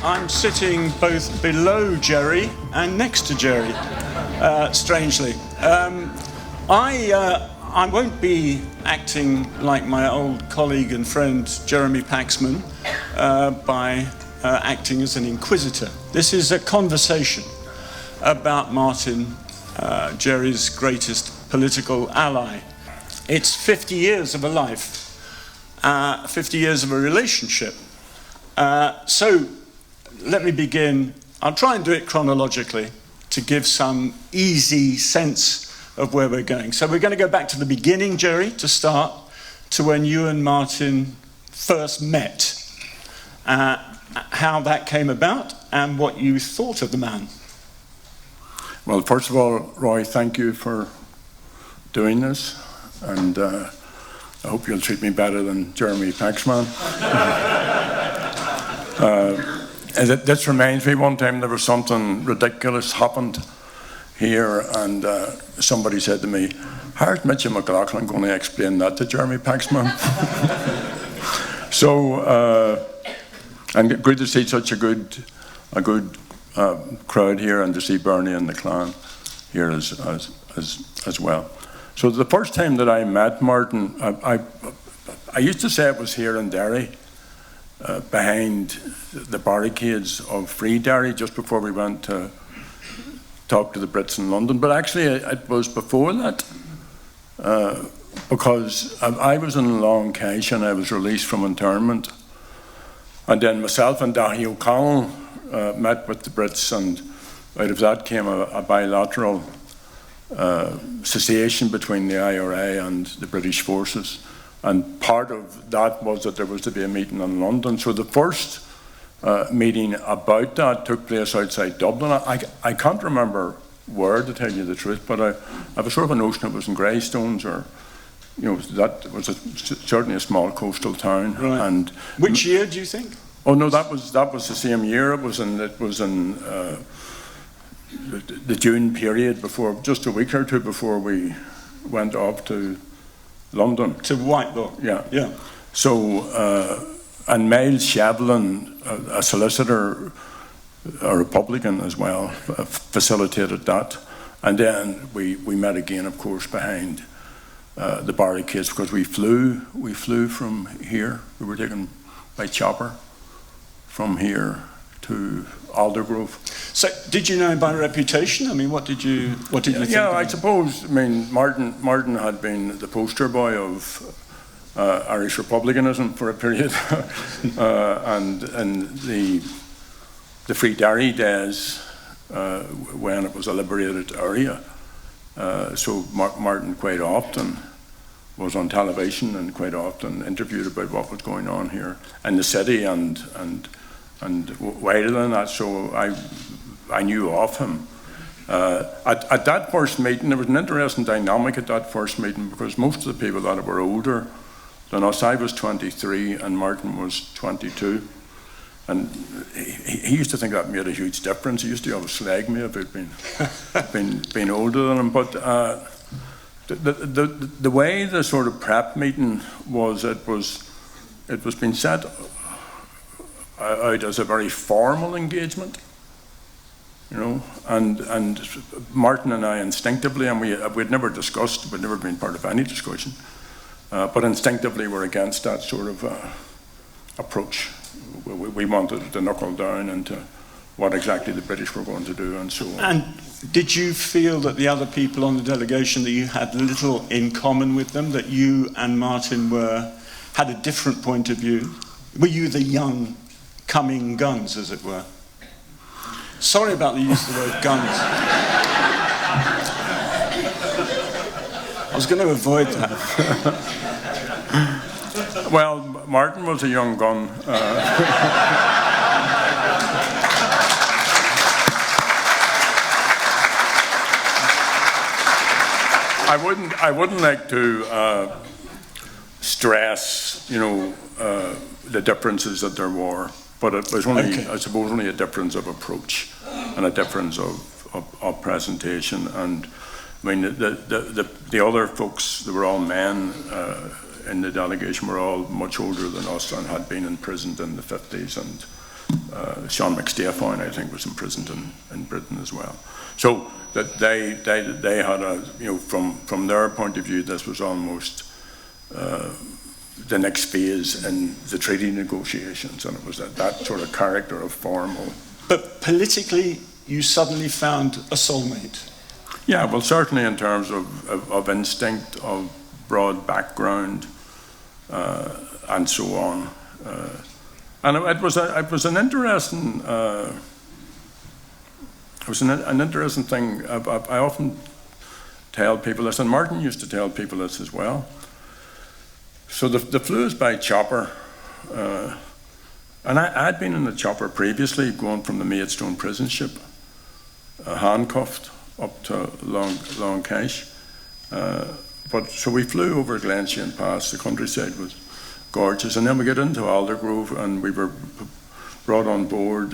I'm sitting both below Gerry and next to Gerry, strangely. I won't be acting like my old colleague and friend Jeremy Paxman by acting as an inquisitor. This is a conversation about Martin, Gerry's greatest political ally. It's 50 years of a life, 50 years of a relationship. So let me begin. I'll try and do it chronologically to give some easy sense of where we're going. So we're going to go back to the beginning, Gerry, to start, to when you and Martin first met, how that came about and what you thought of the man. Well, first of all, Roy, thank you for doing this, and I hope you'll treat me better than Jeremy Paxman. This reminds me, one time there was something ridiculous happened here, and somebody said to me, "How's Mitchell McLaughlin going to explain that to Jeremy Paxman?" So, and good to see such a good crowd here, and to see Bernie and the clan here as well. So the first time that I met Martin, I used to say it was here in Derry, behind the barricades of Free Derry, just before we went to talk to the Brits in London. But actually it was before that, because I was in Long Cash and I was released from internment. And then myself and Dahi O'Connell met with the Brits, and out of that came a bilateral cessation between the IRA and the British forces. And part of that was that there was to be a meeting in London. So the first meeting about that took place outside Dublin. I can't remember where, to tell you the truth, but I have a sort of a notion it was in Greystones, or, you know, that was certainly a small coastal town. Right. And which year do you think? Oh no, that was the same year. It was in the June period, before, just a week or two before we went off to London. To Whitelaw. Yeah. So, and Miles Shevlin, a solicitor, a Republican as well, facilitated that. And then we met again, of course, behind the barricades, because we flew from here. We were taken by chopper from here to Aldergrove. So, did you know him by reputation? I mean, what did you think? Yeah, I suppose. I mean, Martin had been the poster boy of Irish republicanism for a period, and in the Free Derry days, when it was a liberated area. So Martin quite often was on television and quite often interviewed about what was going on here in the city and wider than that. So I knew of him. At that first meeting, there was an interesting dynamic at that first meeting, because most of the people that were older than us, I was 23 and Martin was 22. And he used to think that made a huge difference. He used to always slag me if I'd been older than him. But the way the sort of prep meeting was, it was being set out as a very formal engagement, you know, and Martin and I instinctively, and we'd never discussed, we'd never been part of any discussion, but instinctively we're against that sort of approach. We wanted to knuckle down into what exactly the British were going to do, and so on. And did you feel that the other people on the delegation, that you had little in common with them, that you and Martin had a different point of view? Were you the young coming guns, as it were? Sorry about the use of the word guns. I was going to avoid that. Well, Martin was a young gun. I wouldn't like to stress, you know, the differences that there were, but it was only, okay, I suppose, only a difference of approach and a difference of presentation. And I mean, the other folks, they were all men in the delegation, were all much older than us and had been imprisoned in the 50s, Sean McStayfoyne, I think, was imprisoned in Britain as well. So that they had a, from their point of view, this was almost the next phase in the treaty negotiations, and it was that sort of character of formal. But politically, you suddenly found a soulmate. Yeah, well, certainly in terms of instinct, of broad background, and so on. And it was an interesting. It was an interesting thing. I often tell people this, and Martin used to tell people this as well. So the flew us by chopper, and I'd been in the chopper previously, going from the Maidstone prison ship, handcuffed up to Long Cache. But so we flew over Glenshane Pass. The countryside was gorgeous, and then we get into Aldergrove, and we were brought on board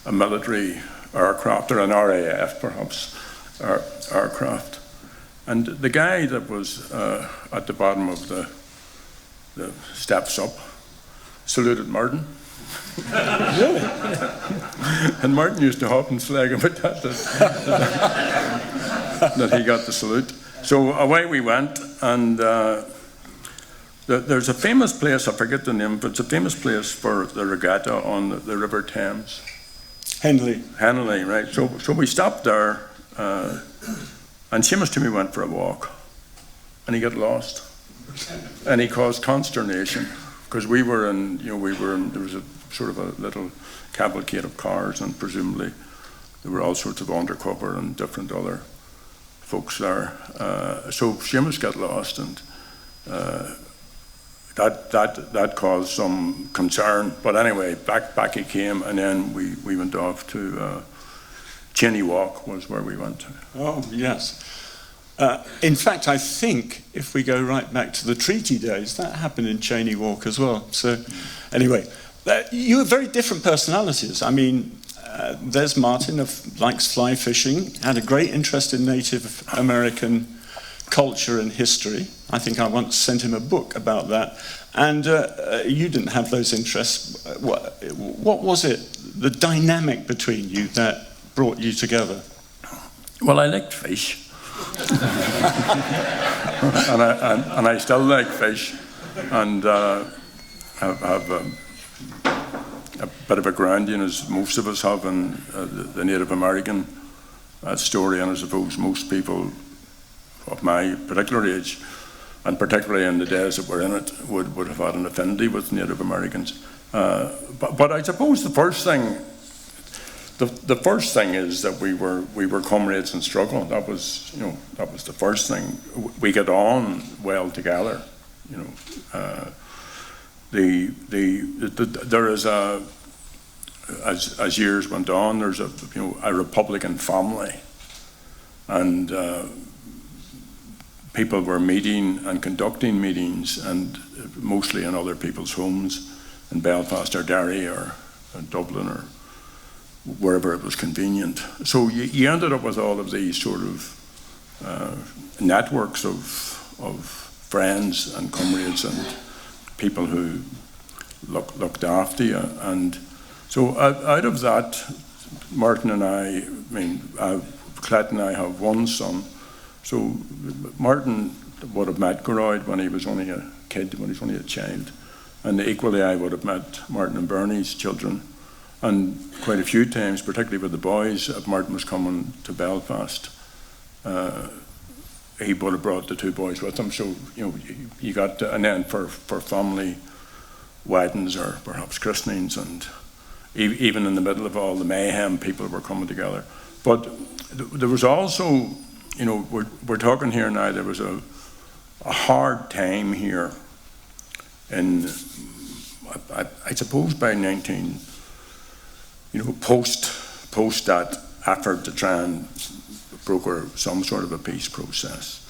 a military aircraft, or an RAF perhaps, aircraft. And the guy that was at the bottom of the steps up saluted Martin. Really? And Martin used to hop and slag about that he got the salute. So away we went, and there's a famous place, I forget the name, but it's a famous place for the regatta on the River Thames. Henley, right. So we stopped there, and Seamus Toomey went for a walk, and he got lost, and he caused consternation because there was a sort of a little cavalcade of cars, and presumably there were all sorts of undercover and different other folks there. So Seamus got lost, and that caused some concern. But anyway, back he came, and then we went off to Cheney Walk was where we went to. Oh, yes. In fact, I think if we go right back to the treaty days, that happened in Cheney Walk as well. So anyway, you have very different personalities. I mean, there's Martin, likes fly fishing, had a great interest in Native American culture and history. I think I once sent him a book about that. And you didn't have those interests. What was it, the dynamic between you that brought you together? Well, I liked fish. and I still like fish, and have a bit of a grounding, as most of us have, in the Native American story, and I suppose most people of my particular age, and particularly in the days that we're in it, would have had an affinity with Native Americans. But I suppose the first thing is that we were comrades in struggle. That was the first thing. We get on well together. There is as years went on, there's a Republican family, and people were meeting and conducting meetings, and mostly in other people's homes in Belfast or Derry or Dublin or wherever it was convenient. So you ended up with all of these sort of networks of friends and comrades and people who looked after you. And so out of that, Martin and Clet and I have one son. So Martin would have met Gerard when he was only a kid, when he was only a child. And equally I would have met Martin and Bernie's children. And quite a few times, particularly with the boys, if Martin was coming to Belfast, he would have brought the two boys with him. So, you got to, and then for family weddings or perhaps christenings, and even in the middle of all the mayhem, people were coming together. But there was also, we're talking here now, there was a hard time here in, I suppose by 19, post that effort to try and broker some sort of a peace process.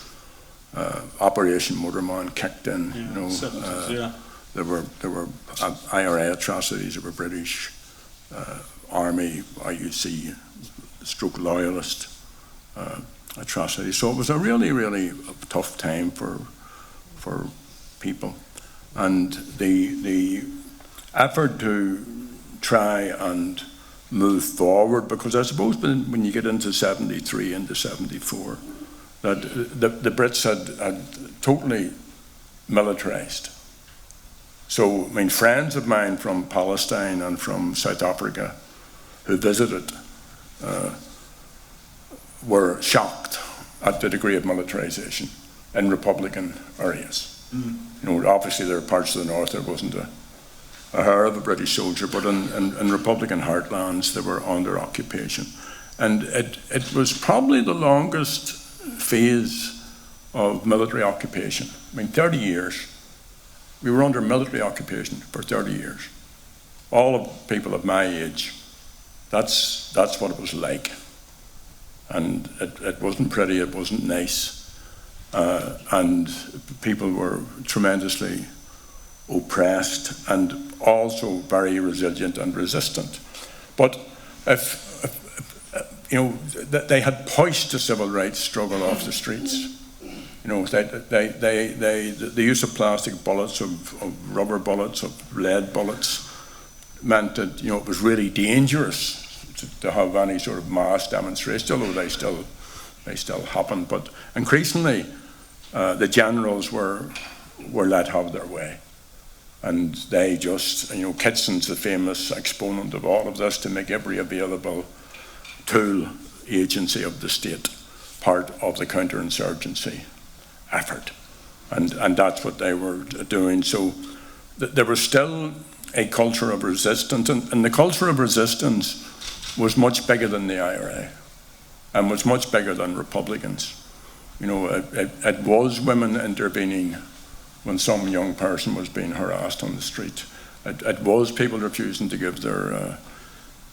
Operation Motorman kicked in. There were IRA atrocities. There were British Army, IUC, stroke loyalist atrocities. So it was a really, really tough time for people. And effort to try and move forward, because I suppose when you get into 73, into 74, that the Brits had totally militarized. So, I mean, friends of mine from Palestine and from South Africa who visited were shocked at the degree of militarization in Republican areas. You know, obviously there are parts of the north there wasn't a hair of a British soldier, but in Republican heartlands they were under occupation. And it was probably the longest phase of military occupation. I mean, 30 years. We were under military occupation for 30 years. All of people of my age, that's what it was like. And it wasn't pretty, it wasn't nice. And people were tremendously oppressed and also very resilient and resistant. But if you know, they had pushed the civil rights struggle off the streets. You know, the use of plastic bullets, of rubber bullets, of lead bullets, meant that, you know, it was really dangerous to have any sort of mass demonstration, although they still happen. But increasingly, the generals were let have their way, and they just, you know, Kitson's the famous exponent of all of this, to make every available tool agency of the state part of the counterinsurgency effort, and that's what they were doing. So there was still a culture of resistance, and the culture of resistance was much bigger than the IRA and was much bigger than Republicans. You know, it was women intervening when some young person was being harassed on the street. It was people refusing to give their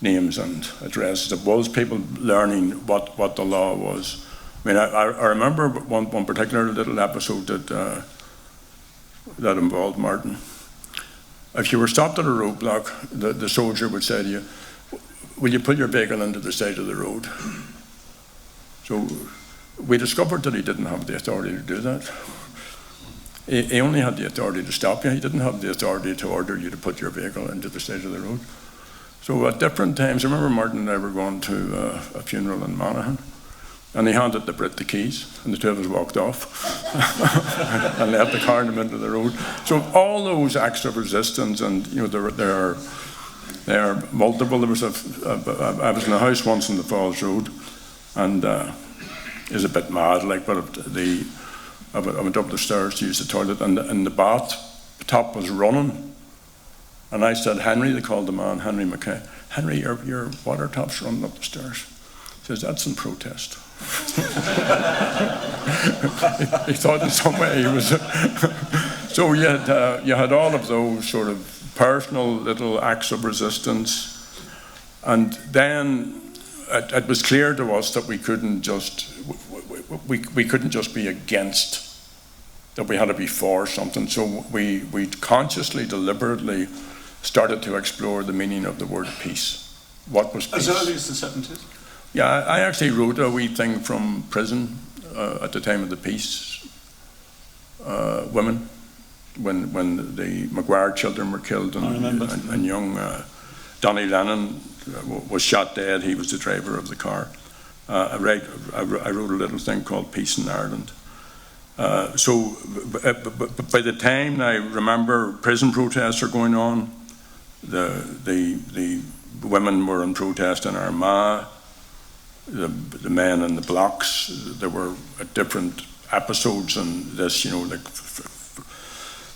names and addresses. It was people learning what the law was. I mean, I remember one particular little episode that involved Martin. If you were stopped at a roadblock, the soldier would say to you, "Will you put your vehicle into the side of the road?" So we discovered that he didn't have the authority to do that. He only had the authority to stop you. He didn't have the authority to order you to put your vehicle into the side of the road. So at different times, I remember Martin and I were going to a funeral in Monaghan, and he handed the Brit the keys, and the two of us walked off and left the car in the middle of the road. So all those acts of resistance, and you know, there are multiple. There was I was in a house once on the Falls Road, and it was a bit mad, like, but I went up the stairs to use the toilet, and the bath top was running. And I said, "Henry," they called the man, Henry McKay, "Henry, your water top's running up the stairs." He says, "That's in protest." He thought in some way he was... So you had all of those sort of personal little acts of resistance. And then it was clear to us that we couldn't just be against, that we had to be for something. So we consciously, deliberately started to explore the meaning of the word peace. What was peace? As early as the 70s? Yeah, I actually wrote a wee thing from prison at the time of the peace. Women, when the Maguire children were killed, and young Donnie Lennon was shot dead. He was the driver of the car. I wrote a little thing called Peace in Ireland. So by the time I remember, prison protests are going on. The women were in protest in Armagh. The men in the blocks. There were different episodes in this. You know, like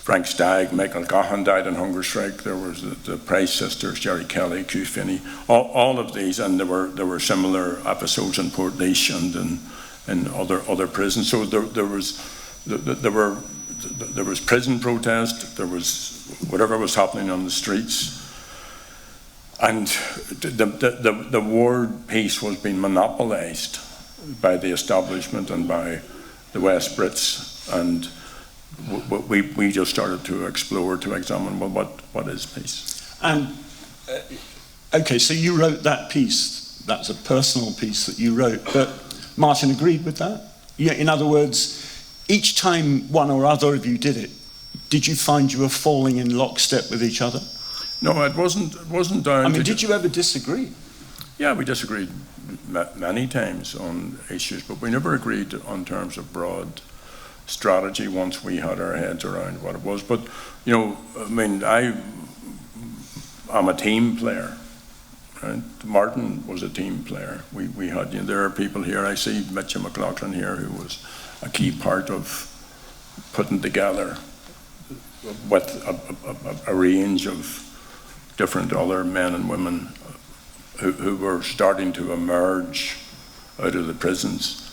Frank Stagg, Michael Gahan died in hunger strike. There was the Price sisters, Jerry Kelly, Q Finney, all of these, and there were similar episodes in Portlaoise and in other prisons. So there was prison protest. There was whatever was happening on the streets, and the word peace was being monopolised by the establishment and by the West Brits, and we just started to explore, to examine, well, what is peace? And okay, so you wrote that piece. That's a personal piece that you wrote, but Martin agreed with that? Yeah, in other words, each time one or other of you did it, did you find you were falling in lockstep with each other? No, it wasn't down. I mean, did you ever disagree? Yeah, we disagreed many times on issues, but we never agreed on terms of broad strategy once we had our heads around what it was. But, you know, I mean, I'm a team player. Right? Martin was a team player. We had, you know, there are people here, I see Mitchell McLaughlin here, who was a key part of putting together with a range of different other men and women who were starting to emerge out of the prisons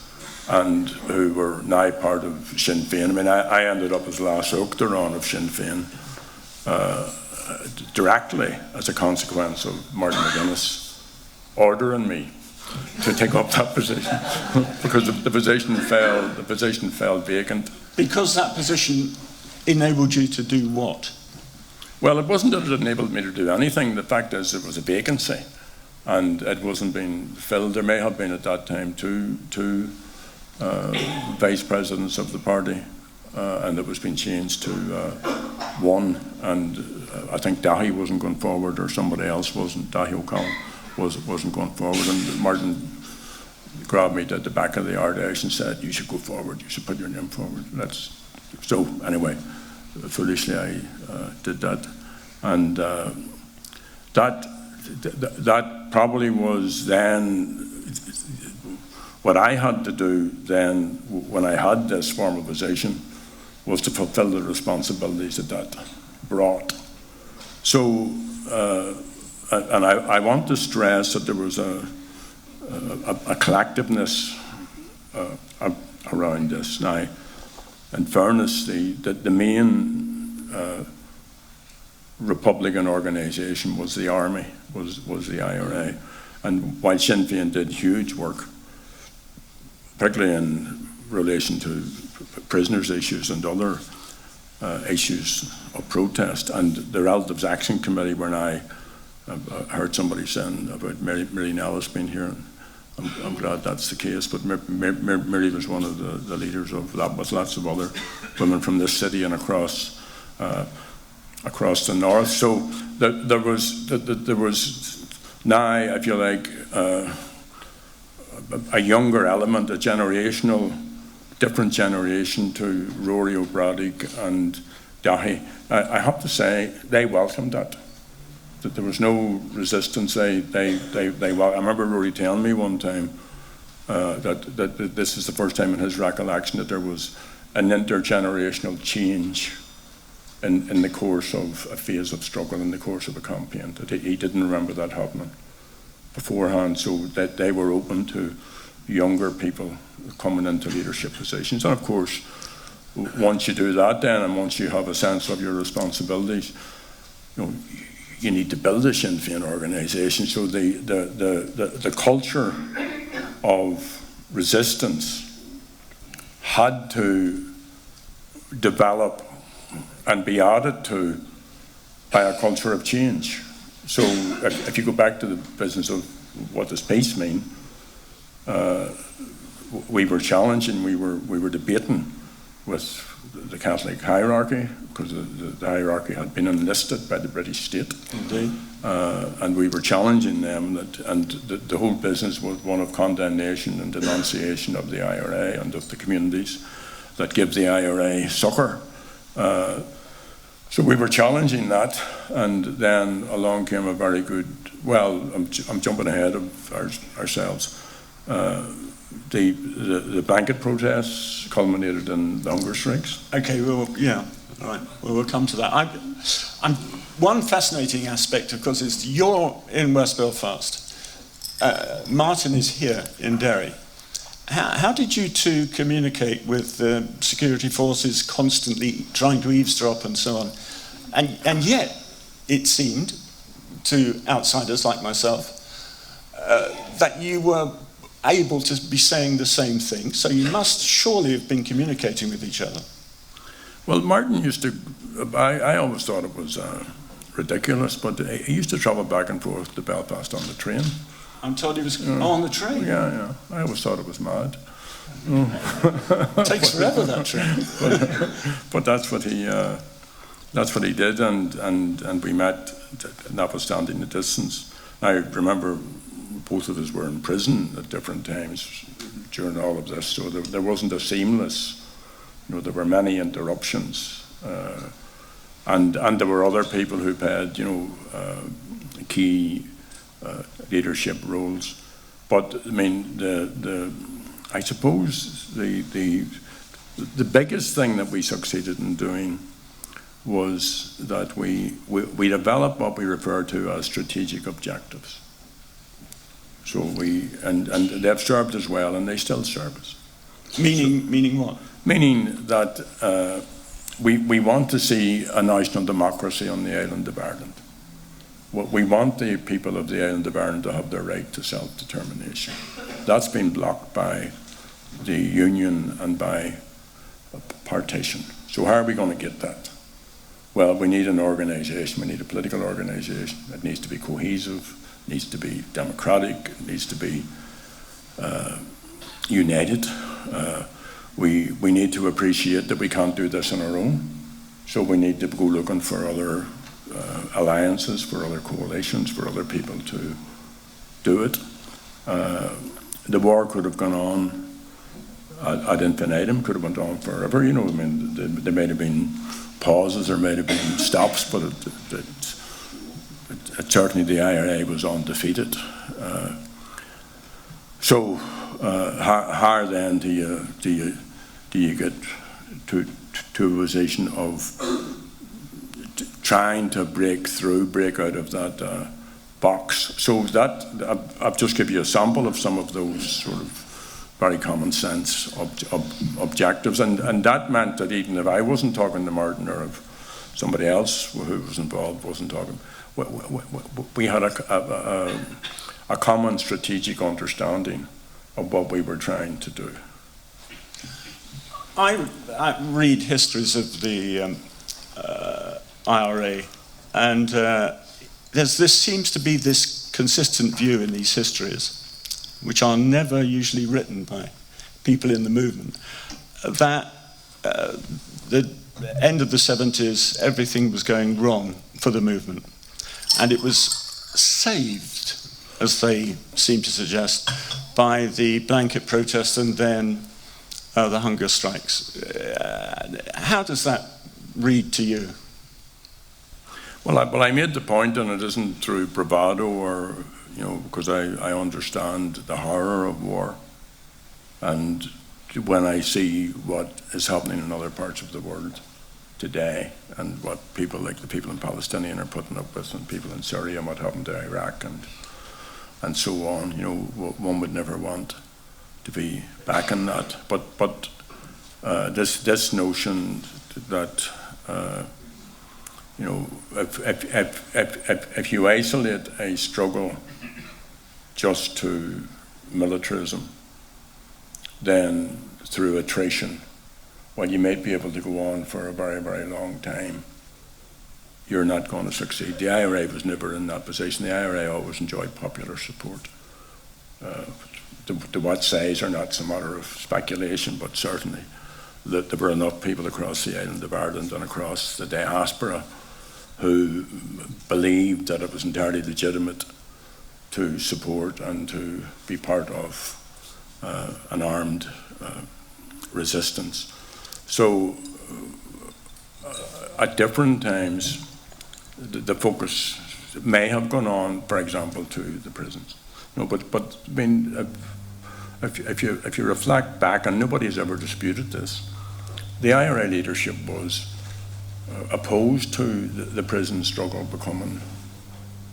and who were now part of Sinn Féin. I mean, I ended up as last Uachtaráin of Sinn Féin directly as a consequence of Martin McGuinness ordering me to take up that position because the position fell vacant. Because that position enabled you to do what? Well, it wasn't that it enabled me to do anything. The fact is it was a vacancy and it wasn't being filled. There may have been at that time two vice presidents of the party and it was being changed to one, and I think Dahi wasn't going forward or somebody else wasn't. Dahi O'Connell wasn't going forward, and Martin grabbed me at the back of the Ardèche and said, "You should go forward, you should put your name forward." So anyway, foolishly I did that, and that probably was then what I had to do then when I had this formal position was to fulfill the responsibilities that brought. So, and I want to stress that there was a collectiveness around this. Now, in fairness, the main Republican organisation was the army, was the IRA, and while Sinn Féin did huge work, particularly in relation to prisoners' issues and other issues of protest, and the Relatives Action Committee, when I heard somebody saying about Mary Nellis being here, and I'm glad that's the case, but Mary was one of the leaders of that, with lots of other women from this city and across the north. So there was now, if you like, a younger element, a different generation to Rory O'Braddock and Dahi. I have to say, they welcomed that there was no resistance. I remember Rory telling me one time that this is the first time in his recollection that there was an intergenerational change in the course of a phase of struggle, in the course of a campaign, that he didn't remember that happening beforehand, so that they were open to younger people coming into leadership positions. And of course, once you do that then, and once you have a sense of your responsibilities, you need to build a Sinn Féin organisation. So the culture of resistance had to develop and be added to by a culture of change. So if you go back to the business of what does peace mean, we were challenging, we were debating with the Catholic hierarchy, because the hierarchy had been enlisted by the British state. Indeed. And we were challenging them, and the whole business was one of condemnation and denunciation of the IRA and of the communities that give the IRA succour. So we were challenging that, and then along came a very good, well, I'm jumping ahead of ourselves. The blanket protests culminated in the hunger strikes. Okay, well, yeah, all right. Well, we'll come to that. One fascinating aspect, of course, is you're in West Belfast. Martin is here in Derry. How did you two communicate with the security forces constantly trying to eavesdrop and so on? And yet, it seemed to outsiders like myself that you were able to be saying the same thing, so you must surely have been communicating with each other. Well, Martin used to, I always thought it was ridiculous, but he used to travel back and forth to Belfast on the train. I'm told he was on the train. Yeah. I always thought it was mad. It takes forever, that train. but that's what he That's what he did, and we met, notwithstanding the distance. I remember both of us were in prison at different times during all of this, so there wasn't a seamless, there were many interruptions, and there were other people who played, key leadership roles. But I mean, I suppose the biggest thing that we succeeded in doing was that we developed what we refer to as strategic objectives. So and they've served us well, and they still serve us. Meaning what? Meaning that we want to see a national democracy on the island of Ireland. We want the people of the island of Ireland to have their right to self-determination. That's been blocked by the Union and by partition. So how are we going to get that? Well, we need an organisation. We need a political organisation. It needs to be cohesive. It needs to be democratic. It needs to be united. We need to appreciate that we can't do this on our own. So we need to go looking for other alliances, for other coalitions, for other people to do it. The war could have gone on ad infinitum, could have went on forever. I mean, there may have been pauses, there may have been stops, but certainly the IRA was undefeated. So how then do you get to a position of trying to break out of that box? So that I'll just give you a sample of some of those sort of very common sense objectives, and that meant that even if I wasn't talking to Martin, or if somebody else who was involved wasn't talking, we had a common strategic understanding of what we were trying to do. I read histories of the IRA, and seems to be this consistent view in these histories, which are never usually written by people in the movement, that the end of the 70s, everything was going wrong for the movement. And it was saved, as they seem to suggest, by the blanket protest and then the hunger strikes. How does that read to you? Well, I made the point, and it isn't through bravado or, because I understand the horror of war. And when I see what is happening in other parts of the world today, and what people like the people in Palestine are putting up with, and people in Syria, and what happened to Iraq, and so on, one would never want to be back in that. But this notion that if you isolate a struggle just to militarism, then through attrition, well, you might be able to go on for a very, very long time. You're not going to succeed. The IRA was never in that position. The IRA always enjoyed popular support. To what size or not, it's a matter of speculation, but certainly that there were enough people across the island of Ireland and across the diaspora who believed that it was entirely legitimate to support and to be part of an armed resistance. So at different times, the focus may have gone on, for example, to the prisons. But I mean, if you reflect back, and nobody has ever disputed this, the IRA leadership was opposed to the prison struggle becoming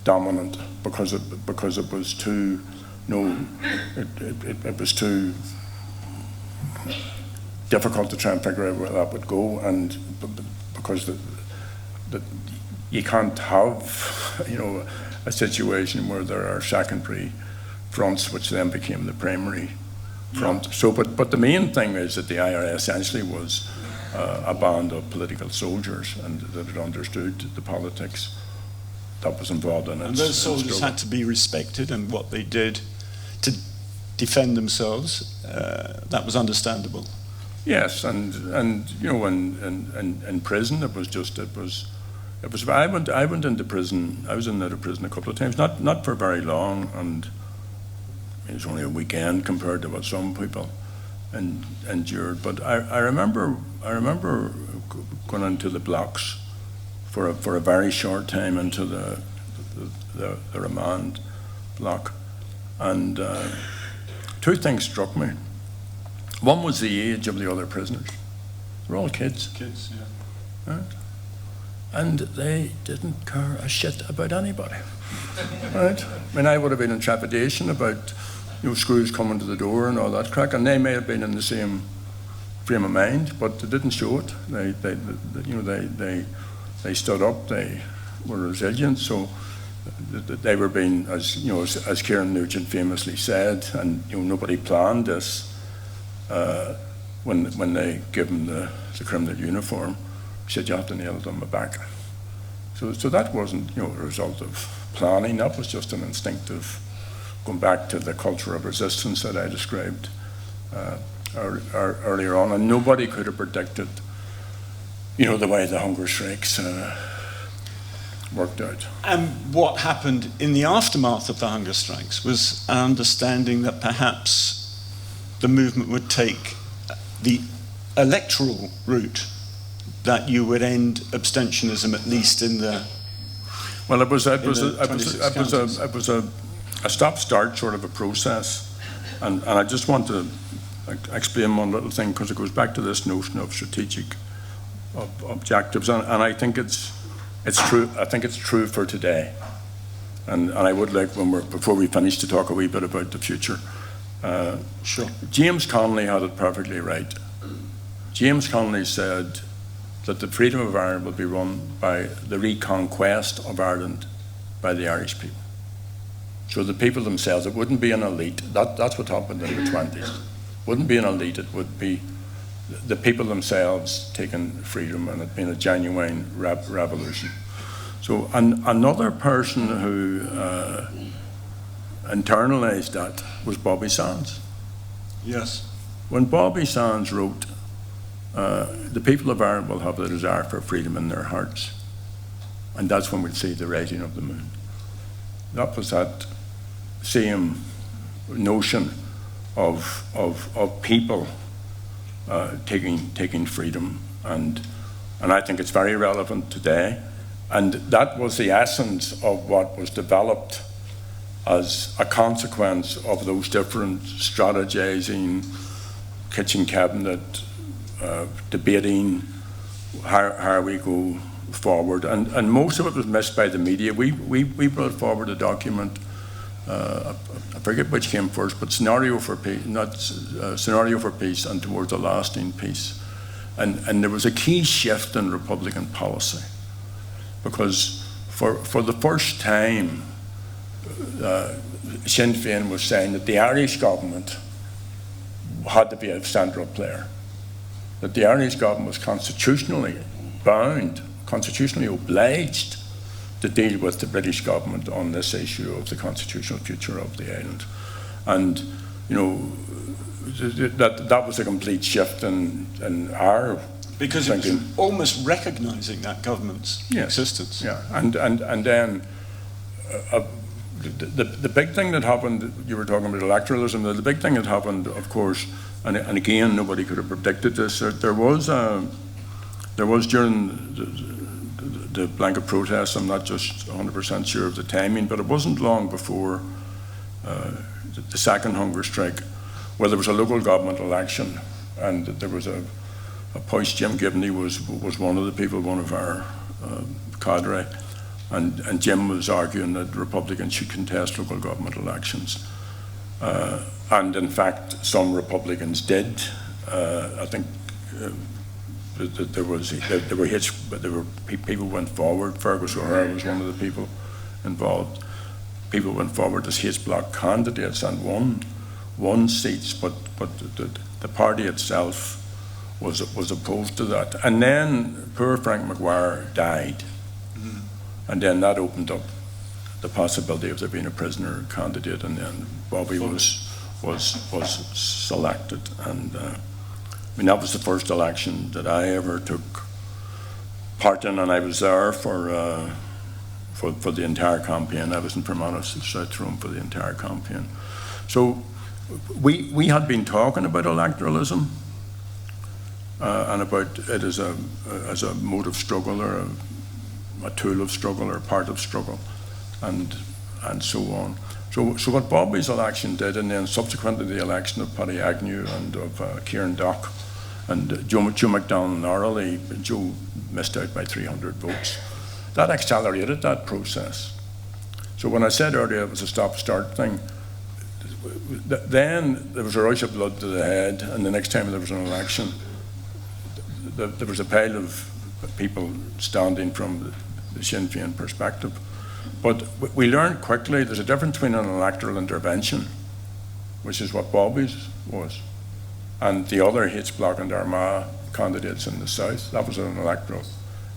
dominant because it was too it was too difficult to try and figure out where that would go, and because you can't have a situation where there are secondary fronts which then became the primary front. So, but the main thing is that the IRA essentially was a band of political soldiers, and that it understood the politics that was involved in it. And those soldiers had to be respected, and what they did to defend themselves, that was understandable. Yes, and you know, in prison it was. I went into prison. I was in and out of prison a couple of times, not for very long, and it was only a weekend compared to what some people endured. But I remember going into the blocks for a very short time into the remand block, and two things struck me. One was the age of the other prisoners. They're all kids. Kids, yeah. Right? And they didn't care a shit about anybody. Right? I mean, I would have been in trepidation about, you know, screws coming to the door and all that crack, and they may have been in the same frame of mind, but they didn't show it. They stood up. They were resilient. So they were being, as you know, as Kieran Nugent famously said, and you know, nobody planned this. When they give him the criminal uniform, he said, you have to nail it on my back. So that wasn't, you know, a result of planning. That was just an instinctive, going back to the culture of resistance that I described earlier on. And nobody could have predicted, you know, the way the hunger strikes worked out. And what happened in the aftermath of the hunger strikes was an understanding that perhaps the movement would take the electoral route, that you would end abstentionism at least in the. Well, it was a stop-start sort of a process, and I just want to explain one little thing, because it goes back to this notion of strategic objectives, and I think it's true. I think it's true for today, and I would like, before we finish, to talk a wee bit about the future. Sure. James Connolly had it perfectly right. James Connolly said that the freedom of Ireland will be run by the reconquest of Ireland by the Irish people. So the people themselves, it wouldn't be an elite. That's what happened in the 20s. It wouldn't be an elite, it would be the people themselves taking freedom, and it being a genuine revolution. So another person who internalized that was Bobby Sands. Yes. When Bobby Sands wrote, the people of Ireland will have the desire for freedom in their hearts, and that's when we'll see the rising of the moon. That was that same notion of people taking freedom, and I think it's very relevant today. And that was the essence of what was developed as a consequence of those different strategizing, kitchen cabinet, debating how we go forward, and most of it was missed by the media. We brought forward a document, I forget which came first, but Scenario for Peace, Scenario for Peace and Towards a Lasting Peace, and there was a key shift in Republican policy, because for the first time, Sinn Féin was saying that the Irish government had to be a central player, that the Irish government was constitutionally bound, constitutionally obliged to deal with the British government on this issue of the constitutional future of the island. And, you know, that was a complete shift in our because thinking. It was almost recognising that government's existence. Yeah, and then the big thing that happened, you were talking about electoralism, the big thing that happened, of course, and again, nobody could have predicted this, there was during the blanket protests, I'm not just 100% sure of the timing, but it wasn't long before the second hunger strike, where there was a local government election, and there was a post. Jim Gibney was one of the people, one of our cadre, and Jim was arguing that Republicans should contest local government elections. And in fact, some Republicans did. I think there were hits, but people went forward. Fergus O'Hara was one of the people involved. People went forward as H block candidates and won seats, but the party itself was opposed to that. And then poor Frank Maguire died, and then that opened up the possibility of there being a prisoner candidate, and then Bobby was selected, and I mean, that was the first election that I ever took part in, and I was there for the entire campaign. I was in Fermanagh, South Tyrone, for the entire campaign. So we had been talking about electoralism and about it as a mode of struggle, or a tool of struggle, or a part of struggle, and so on. So what Bobby's election did, and then subsequently the election of Paddy Agnew and of Kieran Dock and Joe McDonald Narrowly, Joe missed out by 300 votes. That accelerated that process. So when I said earlier it was a stop-start thing, then there was a rush of blood to the head, and the next time there was an election, there was a pile of people standing from the Sinn Féin perspective. But we learned quickly there's a difference between an electoral intervention, which is what Bobby's was, and the other H-Block and Armagh candidates in the south. That was an electoral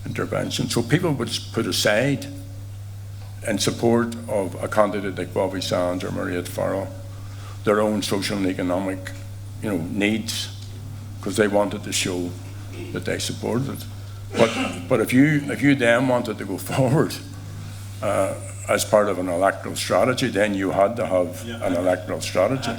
intervention. So people would put aside in support of a candidate like Bobby Sands or Mairead Farrell their own social and economic, needs, because they wanted to show that they supported it. But if you then wanted to go forward as part of an electoral strategy, then you had to have an electoral strategy.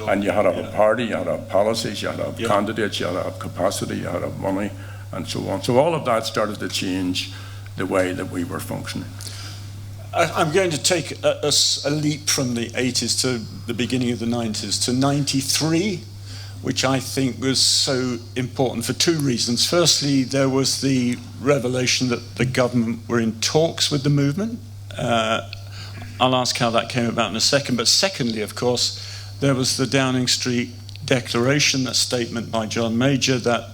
And you had to have a party, you had to have policies, you had to have candidates, you had to have capacity, you had to have money, and so on. So all of that started to change the way that we were functioning. I'm going to take a leap from the 80s to the beginning of the 90s to 93, which I think was so important for two reasons. Firstly, there was the revelation that the government were in talks with the movement. I'll ask how that came about in a second. But secondly, of course, there was the Downing Street Declaration, that statement by John Major, that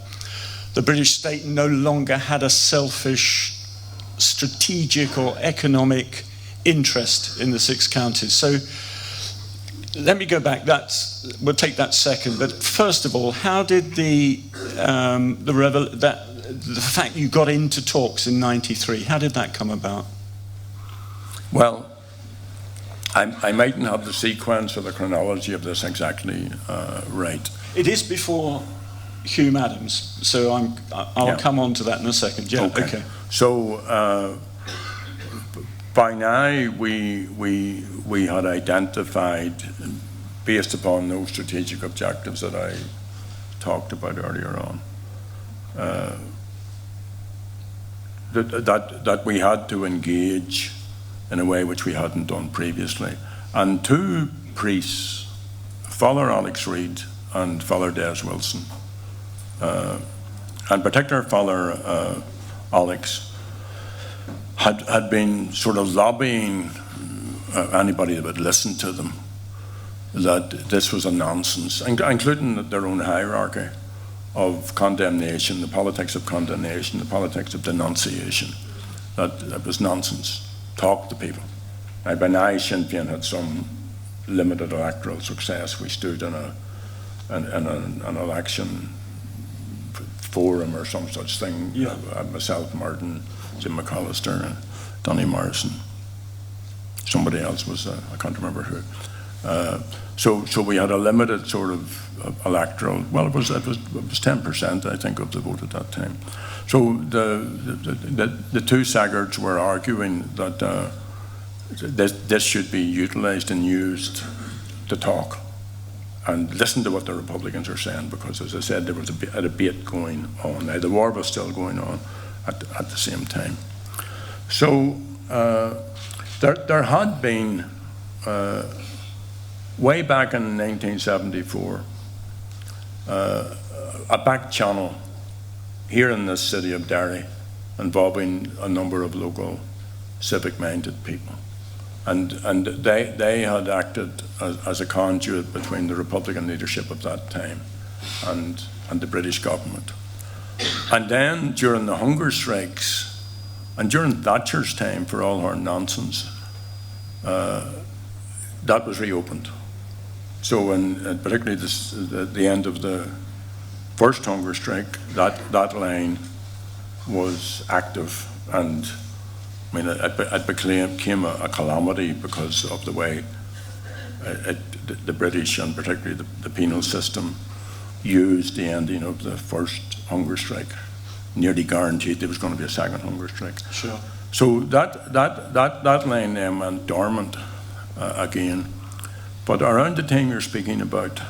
the British state no longer had a selfish strategic or economic interest in the six counties. So let me go back. We'll take that second. But first of all, how did the fact you got into talks in '93, how did that come about? Well, I mightn't have the sequence or the chronology of this exactly right. It is before Hume Adams, so I'll come on to that in a second. Yeah. Okay. So by now we had identified, based upon those strategic objectives that I talked about earlier on, that we had to engage in a way which we hadn't done previously. And two priests, Father Alex Reid and Father Des Wilson, and particular Father Alex, had been sort of lobbying anybody that would listen to them that this was a nonsense, including their own hierarchy of condemnation, the politics of condemnation, the politics of denunciation, that it was nonsense. Talk to people. Now, by now, Sinn Féin had some limited electoral success. We stood in an election forum or some such thing. Myself, Martin, Jim McAllister, and Donny Morrison. Somebody else was, I can't remember who. So we had a limited sort of electoral. Well, it was 10%, I think, of the vote at that time. So the two Saggards were arguing that this should be utilised and used to talk and listen to what the Republicans are saying, because, as I said, there was a debate going on. Now, the war was still going on at the same time. So there had been, way back in 1974, a back channel here in this city of Derry involving a number of local civic-minded people. And they had acted as a conduit between the Republican leadership of that time and the British government. And then during the hunger strikes, and during Thatcher's time, for all her nonsense, that was reopened. So particularly the end of the first hunger strike, that line was active, and I mean, it became a calamity because of the way the British, and particularly the penal system, used the ending of the first hunger strike, nearly guaranteed there was going to be a second hunger strike. Sure. So that line then went dormant again. But around the time you're speaking about,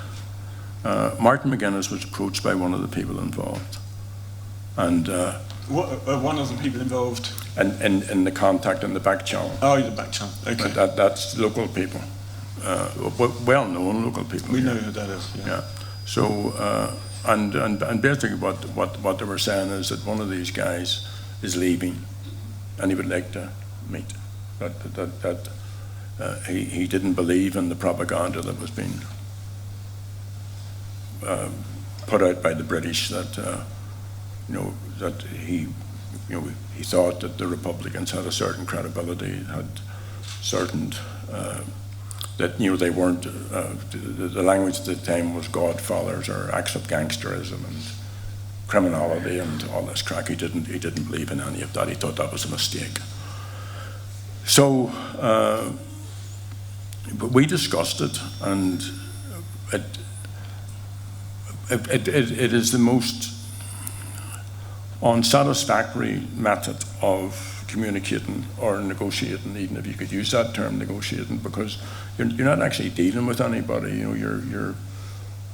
Martin McGuinness was approached by one of the people involved. And one of the people involved? In the contact in the back channel. Oh, the back channel, okay. That's local people, well-known local people. We know who that is, yeah. Yeah. So, and basically what they were saying is that one of these guys is leaving and he would like to meet. He didn't believe in the propaganda that was being put out by the British, that that he thought that the Republicans had a certain credibility, had certain that they weren't the language at the time was godfathers or acts of gangsterism and criminality and all this crack. He didn't believe in any of that. He thought that was a mistake. So but we discussed it, and it is the most unsatisfactory method of communicating or negotiating, even if you could use that term, negotiating, because you're not actually dealing with anybody.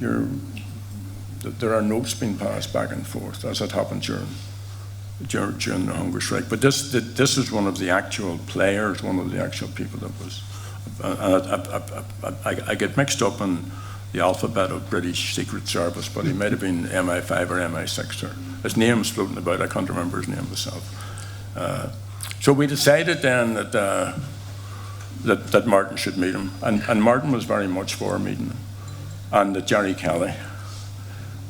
There are notes being passed back and forth, as it happened during the hunger strike. But this is one of the actual players, one of the actual people that was. I get mixed up in the alphabet of British Secret Service, but he might have been MI5 or MI6. Or his name's floating about. I can't remember his name myself. So we decided then that Martin should meet him, and Martin was very much for meeting him, and that Gerry Kelly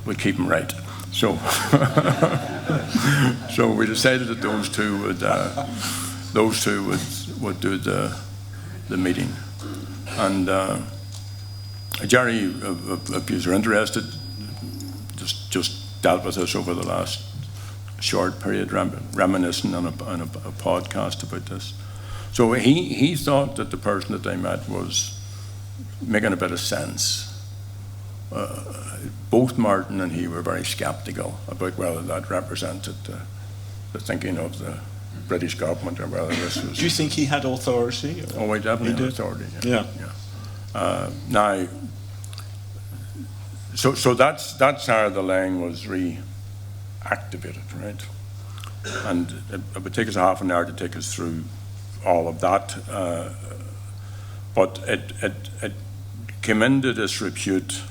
would keep him right. So, so we decided that those two would do the meeting, and Gerry, if you're interested, just dealt with us over the last short period, reminiscing on a podcast about this. So he thought that the person that they met was making a bit of sense. Both Martin and he were very sceptical about whether that represented the thinking of the British government or whether this was... Do you think he had authority? Oh, he definitely had authority. Yeah. Now, so that's how the line was reactivated, right? And it would take us half an hour to take us through all of that, but it came into disrepute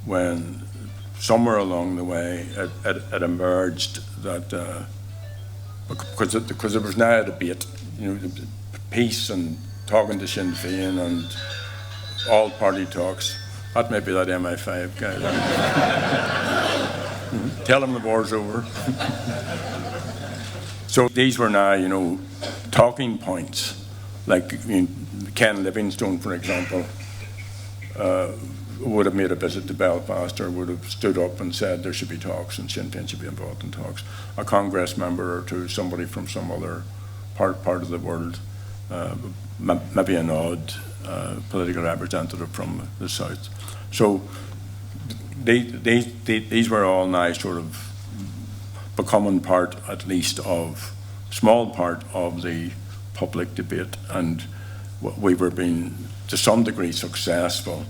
when somewhere along the way it emerged that because there was now a debate, peace and talking to Sinn Féin and all party talks. That may be that MI5 guy. Tell him the war's over. So these were now, talking points. Like Ken Livingstone, for example, would have made a visit to Belfast or would have stood up and said there should be talks and Sinn Féin should be involved in talks. A Congress member or two, somebody from some other part of the world, maybe an odd political representative from the south. So these were all now sort of becoming part, at least, of small part of the public debate, and we were being to some degree successful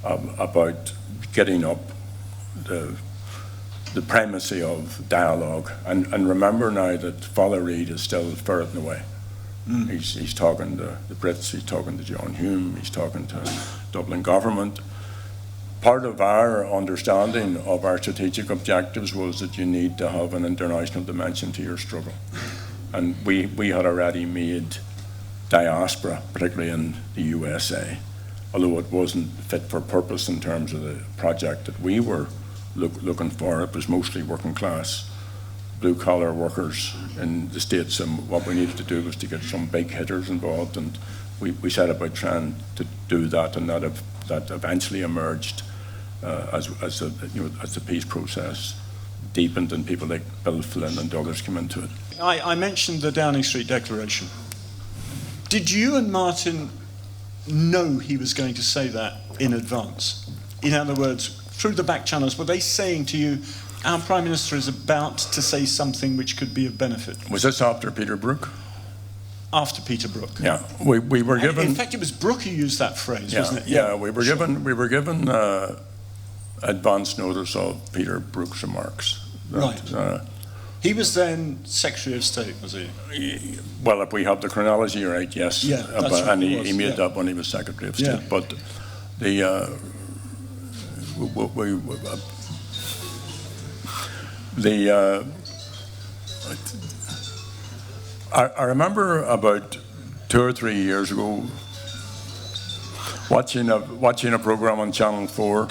about getting up the primacy of dialogue. And remember now that Father Reid is still ferreting away. He's talking to the Brits, he's talking to John Hume, he's talking to Dublin government. Part of our understanding of our strategic objectives was that you need to have an international dimension to your struggle. And we had already made diaspora, particularly in the USA, although it wasn't fit for purpose in terms of the project that we were looking for. It was mostly working class, blue-collar workers in the States, and what we needed to do was to get some big hitters involved, and we set about trying to do that, and that eventually emerged as the peace process deepened and people like Bill Flynn and others came into it. I mentioned the Downing Street Declaration. Did you and Martin know he was going to say that in advance? In other words, through the back channels, were they saying to you, our Prime Minister is about to say something which could be of benefit? Was this after Peter Brook? After Peter Brook. Yeah, we were given. In fact, it was Brook who used that phrase, yeah, wasn't it? Yeah, we were given advance notice of Peter Brook's remarks. Right. He was then Secretary of State, was he? Well, if we have the chronology right, yes. Yeah, that's right, and he made that when he was Secretary of State. Yeah. But the I remember about 2 or 3 years ago watching a program on Channel 4,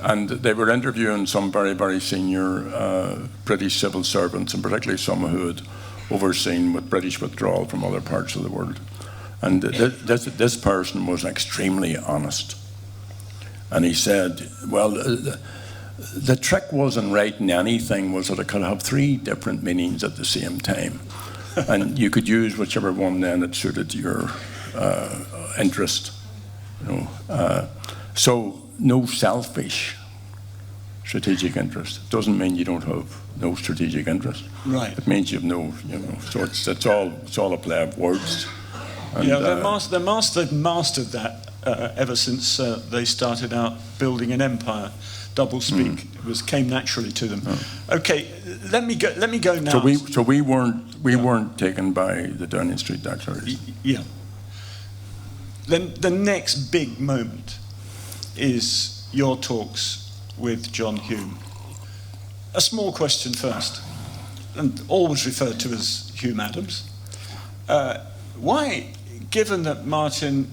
and they were interviewing some very, very senior British civil servants, and particularly some who had overseen with British withdrawal from other parts of the world. And this person was extremely honest. And he said, well, the trick wasn't writing anything, was that it could have 3 different meanings at the same time. And you could use whichever one then that suited your interest. So no selfish strategic interest. It doesn't mean you don't have no strategic interest. Right. It means you have no, so it's all a play of words. And, yeah, they've mastered that ever since they started out building an empire. Doublespeak came naturally to them. Okay, let me go now. So we weren't taken by the Downing Street Declaration. Yeah. Then the next big moment is your talks with John Hume. A small question first, and always referred to as Hume Adams. Why, given that Martin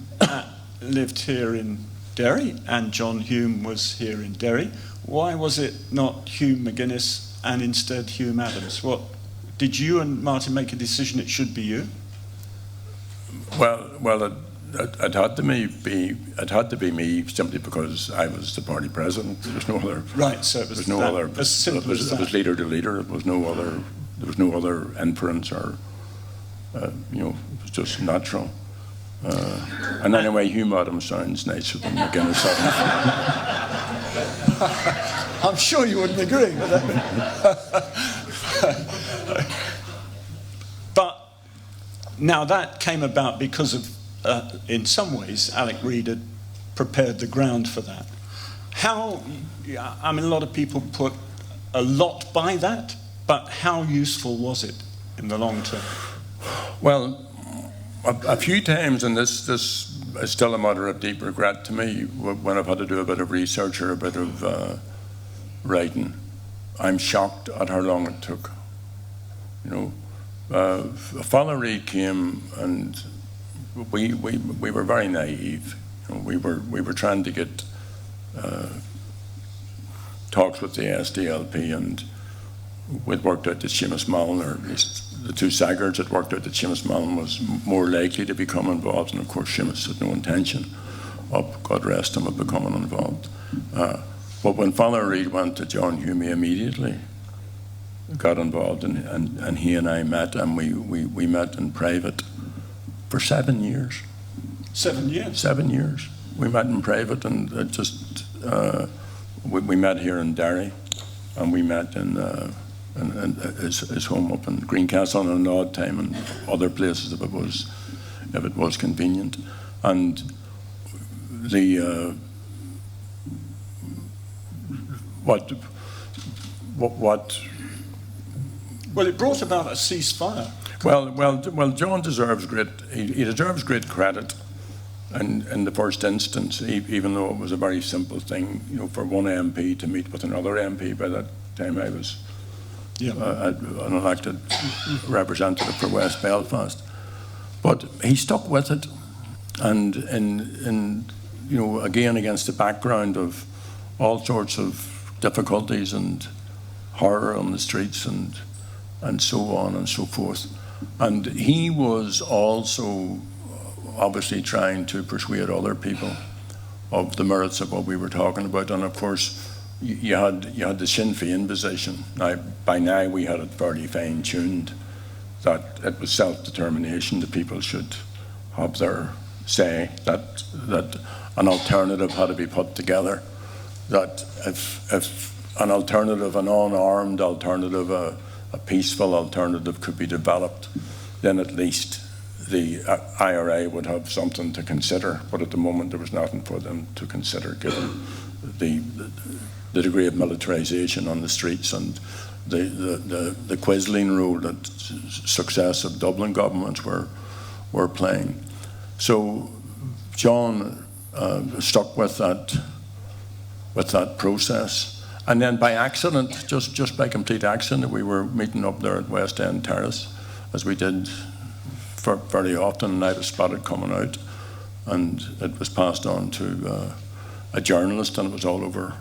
lived here in Derry and John Hume was here in Derry, why was it not Hume McGuinness and instead Hume Adams? What did you and Martin make a decision it should be you? Well, it had to be me simply because I was the party president. There was no other. Right. So it was no other. As simple as that. It was leader to leader. It was no other. There was no other inference or, it was just natural. And anyway, Hume Adams sounds nicer than McGuinness Adams. I'm sure you wouldn't agree with that. But now that came about because of, in some ways, Alec Reid had prepared the ground for that. A lot of people put a lot by that, but how useful was it in the long term? Well, a few times, and this is still a matter of deep regret to me, when I've had to do a bit of research or a bit of writing, I'm shocked at how long it took. Father Reid came, and we were very naive. We were trying to get talks with the SDLP, and we'd worked out that Seamus Mallon, or at least the 2 Saggards had worked out that Seamus Mallon was more likely to become involved, and of course Seamus had no intention of, God rest him, of becoming involved. But when Father Reid went to John Hume, he immediately got involved, and he and I met, and we met in private for 7 years. 7 years? 7 years. We met in private, and we met here in Derry, and we met in his home up in Greencastle on an odd time, and other places if it was convenient. And Well, it brought about a ceasefire. Well, John deserves he deserves great credit, in the first instance, even though it was a very simple thing, for one MP to meet with another MP. By that time, I was an elected representative for West Belfast. But he stuck with it, and again against the background of all sorts of difficulties and horror on the streets and so on and so forth. And he was also obviously trying to persuade other people of the merits of what we were talking about. And of course, you had the Sinn Féin position. Now, by now we had it fairly fine-tuned that it was self-determination, that people should have their say, that an alternative had to be put together. that if an alternative, an unarmed alternative, a peaceful alternative could be developed, then at least the IRA would have something to consider. But at the moment, there was nothing for them to consider, given the degree of militarization on the streets and the Quisling role that successive Dublin governments were playing. So John stuck with that process, and then by accident, just by complete accident, we were meeting up there at West End Terrace, as we did very often, and I was spotted coming out, and it was passed on to a journalist, and it was all over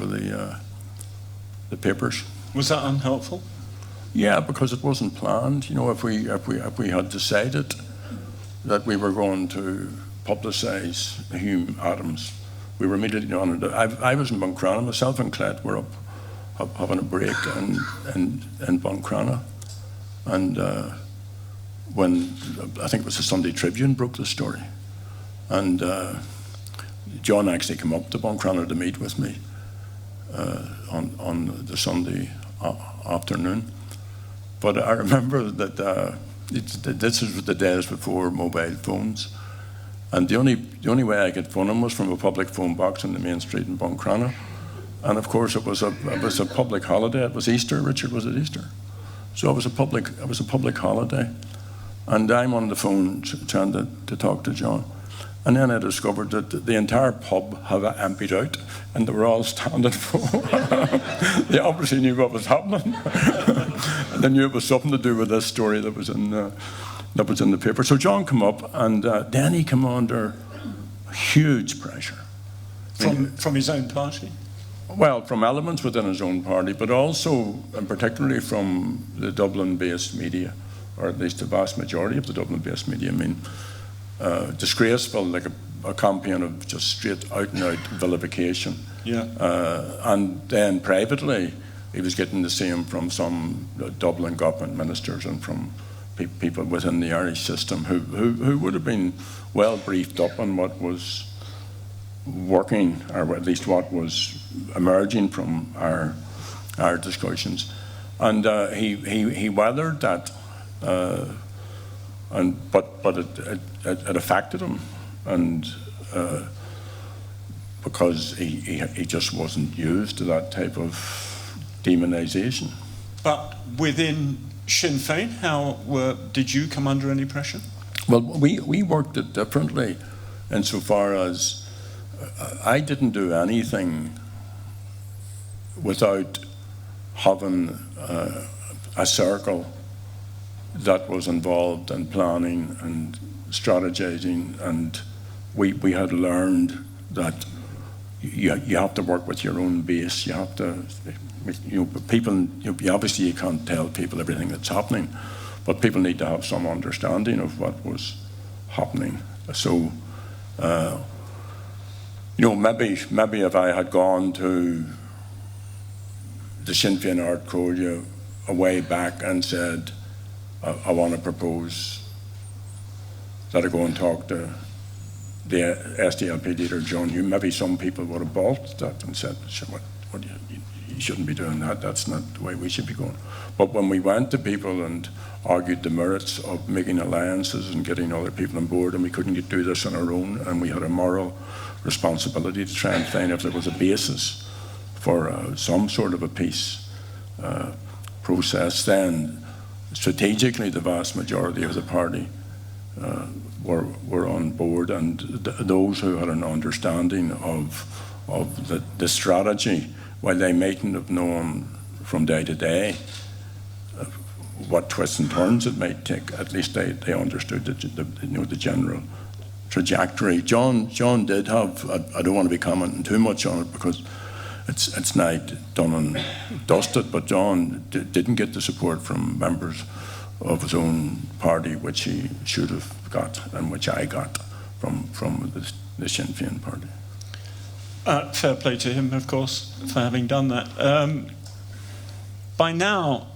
the papers. Was that unhelpful? Yeah, because it wasn't planned. You know, if we had decided that we were going to publicise Hume Adams, we were immediately on it. I was in Buncrana, myself and Clet were up having a break in Buncrana, and when I think it was the Sunday Tribune broke the story, and John actually came up to Buncrana to meet with me on the Sunday afternoon. But I remember that this was the days before mobile phones, and the only way I could phone him was from a public phone box on the main street in Buncrana, and of course it was a public holiday. It was Easter. Richard, was it Easter? So it was a public holiday, and I'm on the phone trying to talk to John. And then I discovered that the entire pub had emptied out, and they were all standing for. They obviously knew what was happening. And they knew it was something to do with this story that was in the paper. So John came up, and then he came under huge pressure. From his own party? Well, from elements within his own party, but also, and particularly from the Dublin-based media, or at least the vast majority of the Dublin-based media. I mean, disgraceful, like a campaign of just straight out-and-out vilification. Yeah. And then privately, he was getting the same from some Dublin government ministers and from people within the Irish system who would have been well briefed up on what was working, or at least what was emerging from our discussions. And he weathered that. But it affected him, and because he just wasn't used to that type of demonisation. But within Sinn Féin, did you come under any pressure? Well, we worked it differently, insofar as I didn't do anything without having a circle that was involved in planning and strategizing, and we had learned that you have to work with your own base. You have to, people. Obviously, you can't tell people everything that's happening, but people need to have some understanding of what was happening. So, maybe if I had gone to the Sinn Féin Art Corps a way back and said, I want to propose that I go and talk to the SDLP leader, John Hume, maybe some people would have balked that and said, what you shouldn't be doing that, that's not the way we should be going. But when we went to people and argued the merits of making alliances and getting other people on board, and we couldn't do this on our own, and we had a moral responsibility to try and find if there was a basis for some sort of a peace process, then strategically, the vast majority of the party were on board, and those who had an understanding of the strategy, while they mightn't have known from day to day what twists and turns it might take, at least they understood the general trajectory. John did have. I don't want to be commenting too much on it because it's now done and dusted, but John didn't get the support from members of his own party, which he should have got, and which I got from the Sinn Féin party. Fair play to him, of course, for having done that. By now,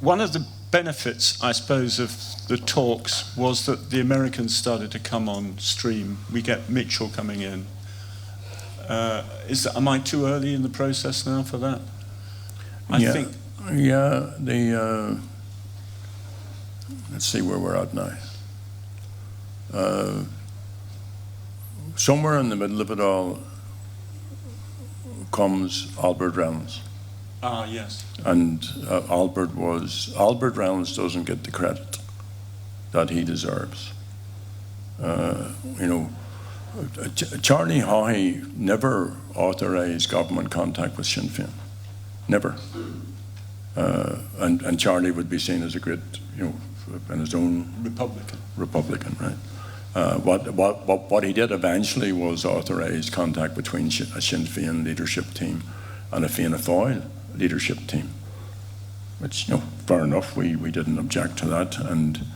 one of the benefits, I suppose, of the talks was that the Americans started to come on stream. We get Mitchell coming in. Am I too early in the process now for that? I think. Yeah, let's see where we're at now. Somewhere in the middle of it all comes Albert Reynolds. Ah, yes. And Albert Reynolds doesn't get the credit that he deserves. Charlie Haughey never authorised government contact with Sinn Féin. Never. And Charlie would be seen as a great, in his own Republican, right? What he did eventually was authorise contact between a Sinn Féin leadership team and a Fianna Fáil leadership team, which, fair enough, we didn't object to that. And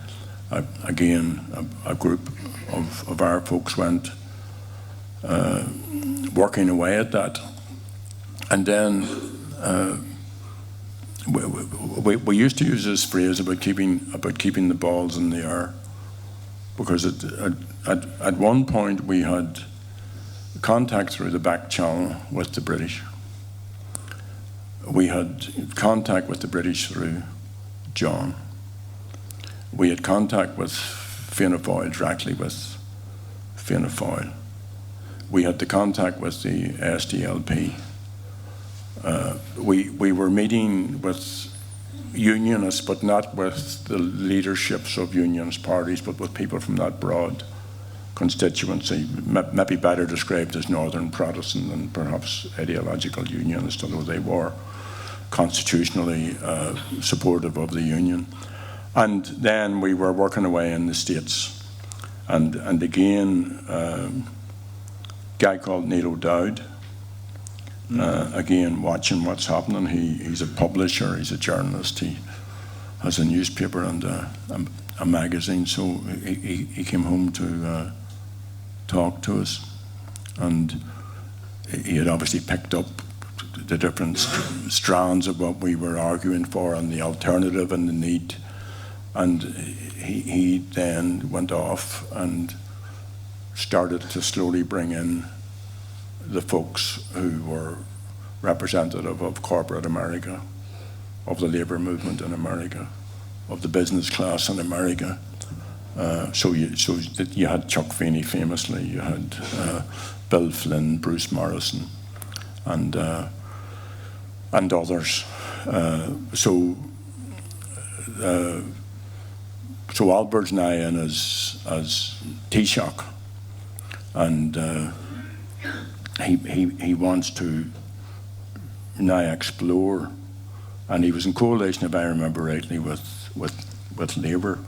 again, a group of our folks went working away at that. And then we used to use this phrase about keeping the balls in the air, because at one point we had contact through the back channel with the British. We had contact with the British through John. We had contact with Fianna Fáil directly with Fianna Fáil. We had the contact with the SDLP. We were meeting with unionists, but not with the leaderships of unionist parties, but with people from that broad constituency, maybe better described as Northern Protestant and perhaps ideological unionists, although they were constitutionally supportive of the union. And then we were working away in the States. And again, a guy called Neil O'Dowd, again, watching what's happening. He's a publisher, he's a journalist, he has a newspaper and a magazine, so he came home to talk to us. And he had obviously picked up the different strands of what we were arguing for and the alternative and the need. And he then went off and started to slowly bring in the folks who were representative of corporate America, of the labour movement in America, of the business class in America. So you had Chuck Feeney famously, you had Bill Flynn, Bruce Morrison, and others. So Albert's now in as Taoiseach, and he wants to now explore, and he was in coalition, if I remember rightly, with Labour.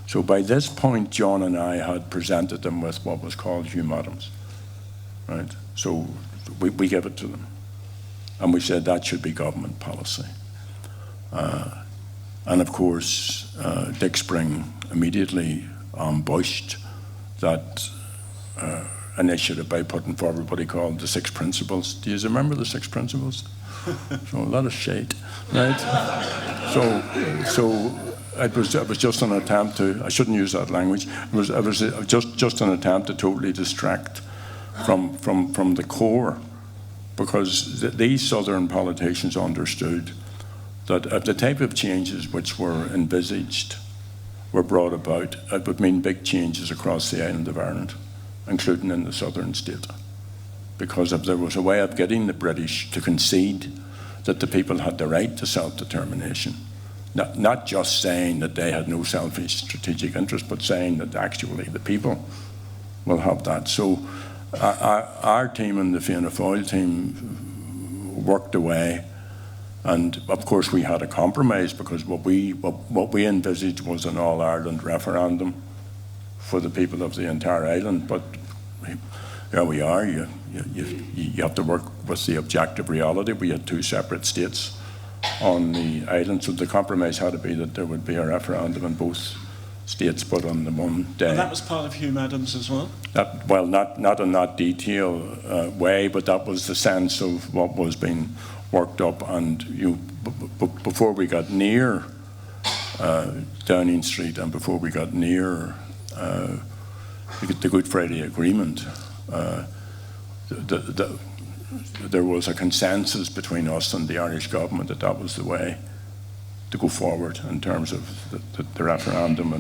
So by this point, John and I had presented them with what was called Hume Adams, right? So we gave it to them, and we said that should be government policy. And of course, Dick Spring immediately ambushed that initiative by putting forward what he called the 6 Principles. Do you remember the 6 Principles? So a lot of shade, right? So it was just an attempt to, I shouldn't use that language, it was just an attempt to totally distract from the core, because these Southern politicians understood that if the type of changes which were envisaged were brought about, it would mean big changes across the island of Ireland, including in the southern state. Because if there was a way of getting the British to concede that the people had the right to self-determination, not just saying that they had no selfish strategic interest, but saying that actually the people will have that. So our team and the Fianna Fáil team worked away, and of course we had a compromise, because what we envisaged was an all-Ireland referendum for the people of the entire island. But here we are. You have to work with the objective reality. We had 2 separate states on the island, so the compromise had to be that there would be a referendum in both states, but on the one day. And that was part of Hume Adams as well? Well, not in that detail way, but that was the sense of what was being worked up. And before we got near Downing Street, and before we got near the Good Friday Agreement, there was a consensus between us and the Irish government that that was the way to go forward in terms of the referendum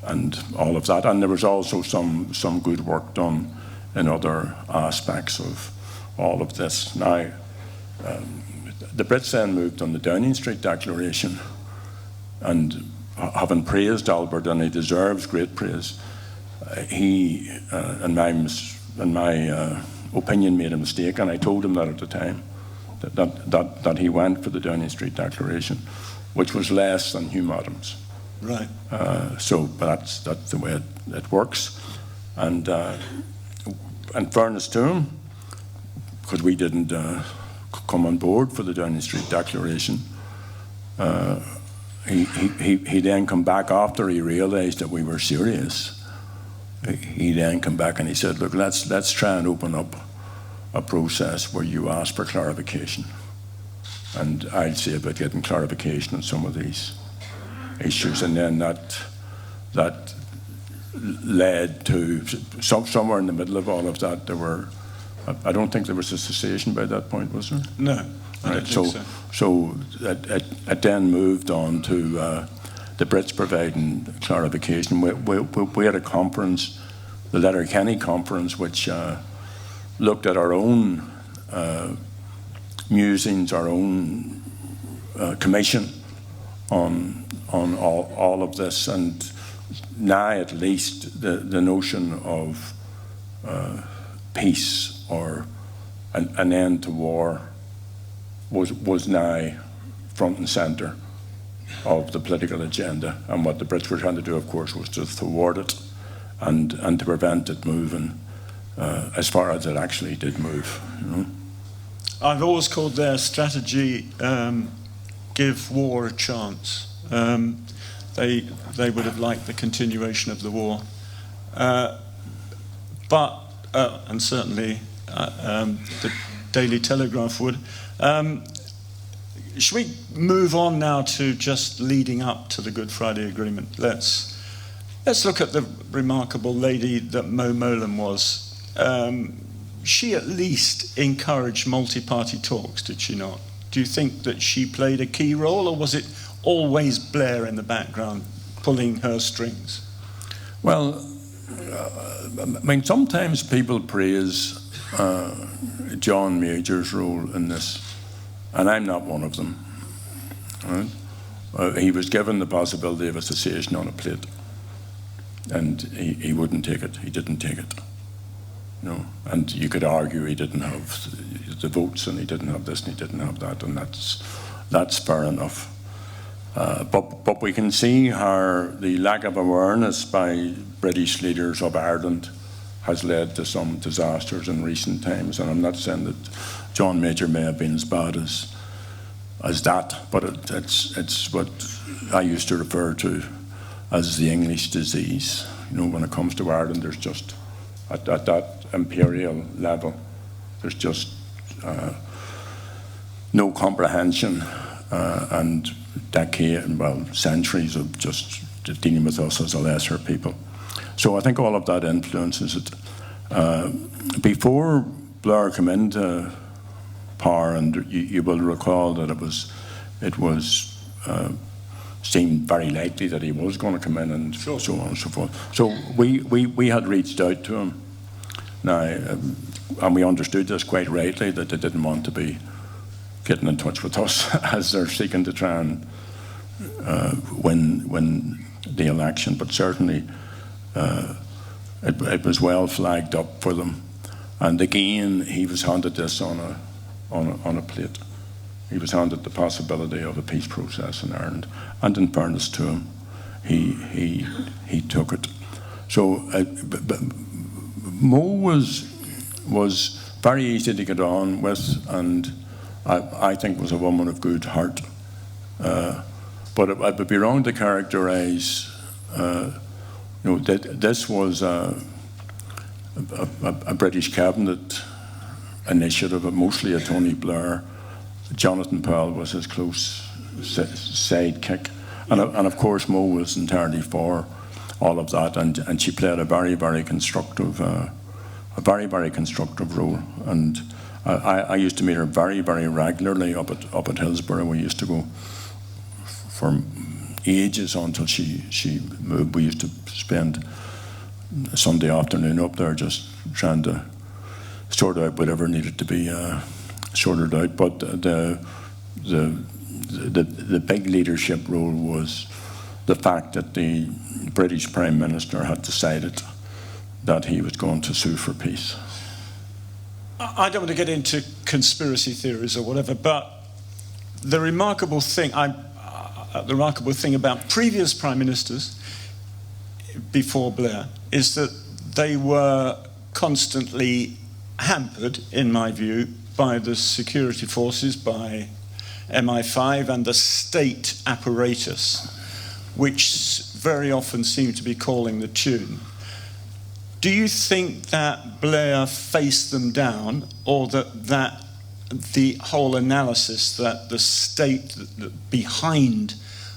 and all of that. And there was also some good work done in other aspects of all of this. Now, the Brits then moved on the Downing Street Declaration, and having praised Albert, and he deserves great praise, he, in my opinion, made a mistake, and I told him that at the time, that he went for the Downing Street Declaration, which was less than Hugh Adams. Right. But that's the way it works. And in fairness to him, because we didn't come on board for the Downing Street Declaration, he then come back after he realised that we were serious. He then come back and he said, look, let's try and open up a process where you ask for clarification. And I'll say about getting clarification on some of these issues. And then that led to, somewhere in the middle of all of that, there were, I don't think there was a cessation by that point, was there? No, I don't think so. So it then moved on to the Brits providing clarification. We had a conference, the Letterkenny Conference, which looked at our own musings, our own commission on all of this, and now at least the notion of peace or an end to war was now front and centre of the political agenda, and what the Brits were trying to do, of course, was to thwart it and to prevent it moving as far as it actually did move. You know? I've always called their strategy give war a chance. They would have liked the continuation of the war, but and certainly the Daily Telegraph would. Should we move on now to just leading up to the Good Friday Agreement? Let's look at the remarkable lady that Mo Mowlam was. She at least encouraged multi-party talks, did she not? Do you think that she played a key role, or was it always Blair in the background pulling her strings? Well, I mean, sometimes people praise John Major's role in this, and I'm not one of them. Right? He was given the possibility of a cessation on a plate, and he wouldn't take it. He didn't take it. You know, and you could argue he didn't have the votes, and he didn't have this, and he didn't have that, and that's fair enough. But we can see how the lack of awareness by British leaders of Ireland has led to some disasters in recent times, and I'm not saying that John Major may have been as bad as that, but it's what I used to refer to as the English disease. You know, when it comes to Ireland, there's just at that imperial level, there's just no comprehension and centuries of just dealing with us as a lesser people. So I think all of that influences it. Before Blair came into power, and you will recall that it was seemed very likely that he was going to come in, and so on and so forth. So we had reached out to him now, and we understood this quite rightly, that they didn't want to be getting in touch with us as they're seeking to try and win the election. But certainly it was well flagged up for them. And again, he was handed this on a plate. He was handed the possibility of a peace process in Ireland, and in fairness to him, he took it. So Mo was very easy to get on with, and I think was a woman of good heart. But it would be wrong to characterise, that this was a British cabinet initiative, mostly a Tony Blair. Jonathan Powell was his close sidekick, and of course Mo was entirely for all of that, and she played a very, very constructive a very, very constructive role. And I used to meet her very, very regularly up at Hillsborough. We used to go for ages until she moved. We used to spend a Sunday afternoon up there just trying to sort out whatever needed to be sorted out. But the big leadership role was the fact that the British Prime Minister had decided that he was going to sue for peace. I don't want to get into conspiracy theories or whatever, but the remarkable thing about previous prime ministers before Blair is that they were constantly hampered, in my view, by the security forces, by MI5 and the state apparatus, which very often seem to be calling the tune. Do you think that Blair faced them down, or that the whole analysis that the state behind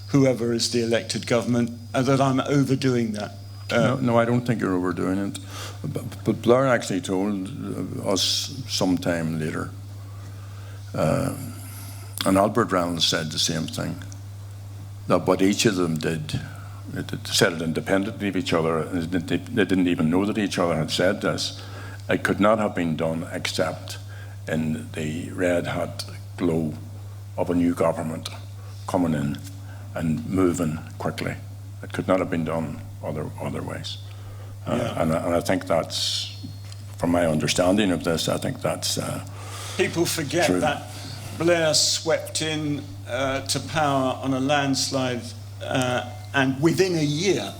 whoever is the elected government, that I'm overdoing that? No, I don't think you're overdoing it. But Blair actually told us sometime later, and Albert Reynolds said the same thing, that what each of them did, they said it independently of each other, and they didn't even know that each other had said this. It could not have been done except in the red hot glow of a new government coming in and moving quickly. It could not have been done other ways. And I think that's, from my understanding of this, I think that's people forget true. That Blair swept in to power on a landslide, and within a year,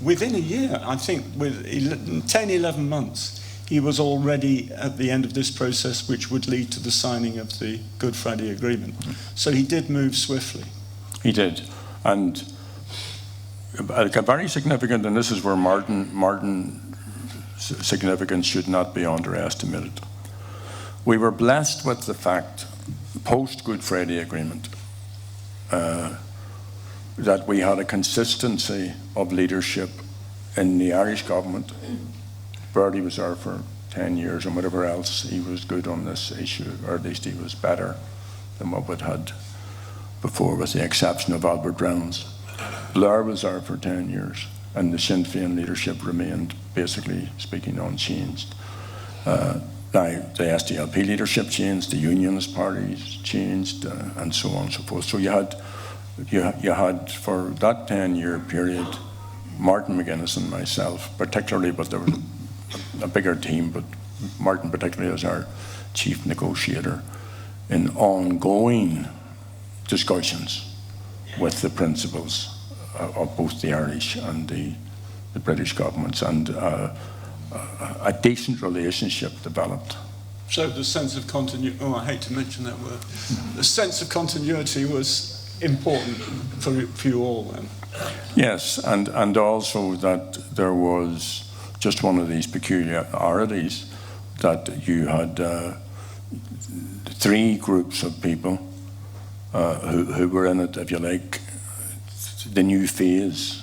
I think with 10, 11 months, he was already at the end of this process, which would lead to the signing of the Good Friday Agreement. So he did move swiftly. He did. And very significant, and this is where Martin's significance should not be underestimated. We were blessed with the fact, post-Good Friday Agreement, that we had a consistency of leadership in the Irish government. Bertie was there for 10 years, and whatever else, he was good on this issue, or at least he was better than what we'd had before, with the exception of Albert Reynolds. Blair was there for 10 years, and the Sinn Féin leadership remained, basically speaking, unchanged. Now, the SDLP leadership changed, the Unionist parties changed, and so on and so forth. So you had, for that 10-year period, Martin McGuinness and myself, particularly, but there was a bigger team, but Martin particularly as our chief negotiator, in ongoing discussions with the principals of both the Irish and the British governments, and a decent relationship developed. So the sense of continuity, I hate to mention that word, the sense of continuity was important for you all then? Yes, and also that there was just one of these peculiarities, that you had three groups of people who were in it, if you like, the new phase,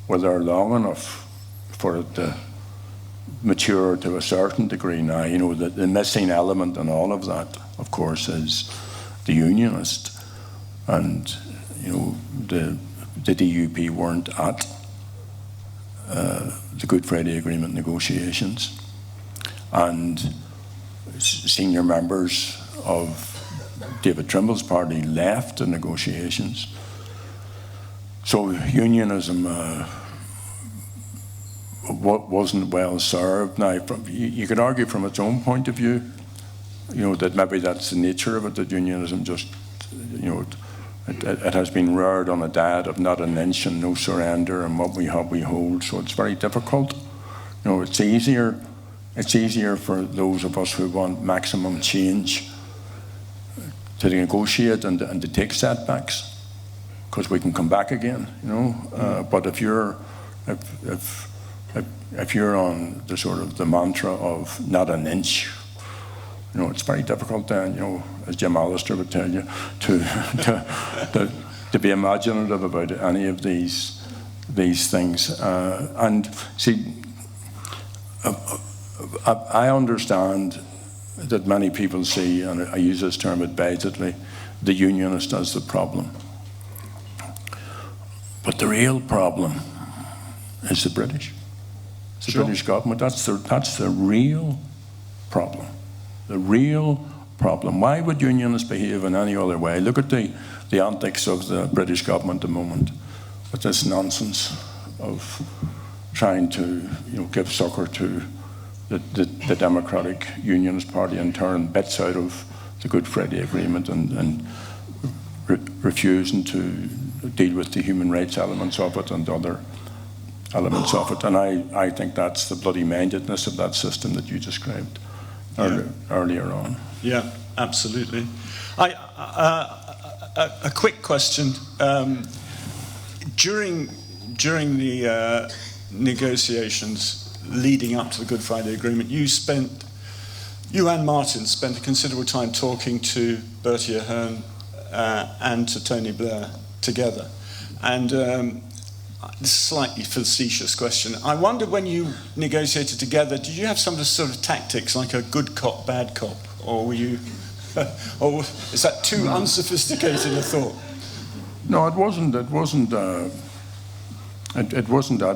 were there long enough for it to mature to a certain degree. Now, you know, the missing element in all of that, of course, is the unionist. And, you know, the DUP weren't at the Good Friday Agreement negotiations. And senior members of David Trimble's party left the negotiations. So unionism wasn't well served. Now, you could argue from its own point of view, you know, that maybe that's the nature of it, that unionism just, you know, it has been reared on a diet of not an inch and no surrender, and what we have we hold. So it's very difficult. You know, it's easier for those of us who want maximum change to negotiate and to take setbacks, because we can come back again. You know, but if you're on the sort of the mantra of not an inch, you know, it's very difficult then, you know, as Jim Allister would tell you, to be imaginative about any of these things. And see, I understand that many people see, and I use this term advisedly, the unionist as the problem. But the real problem is the British. It's the British government. That's the real problem. The real problem. Why would unionists behave in any other way? Look at the antics of the British government at the moment, with this nonsense of trying to give succour to the Democratic Unionist Party and turn bits out of the Good Friday Agreement and refusing to deal with the human rights elements of it and other elements of it. And I think that's the bloody mindedness of that system that you described earlier on. Yeah, absolutely. A quick question. During the negotiations leading up to the Good Friday Agreement, you and Martin spent a considerable time talking to Bertie Ahern and to Tony Blair together. And this is a slightly facetious question. I wonder, when you negotiated together, did you have some sort of tactics, like a good cop, bad cop? Or were you, or is that too unsophisticated a thought? No, it wasn't that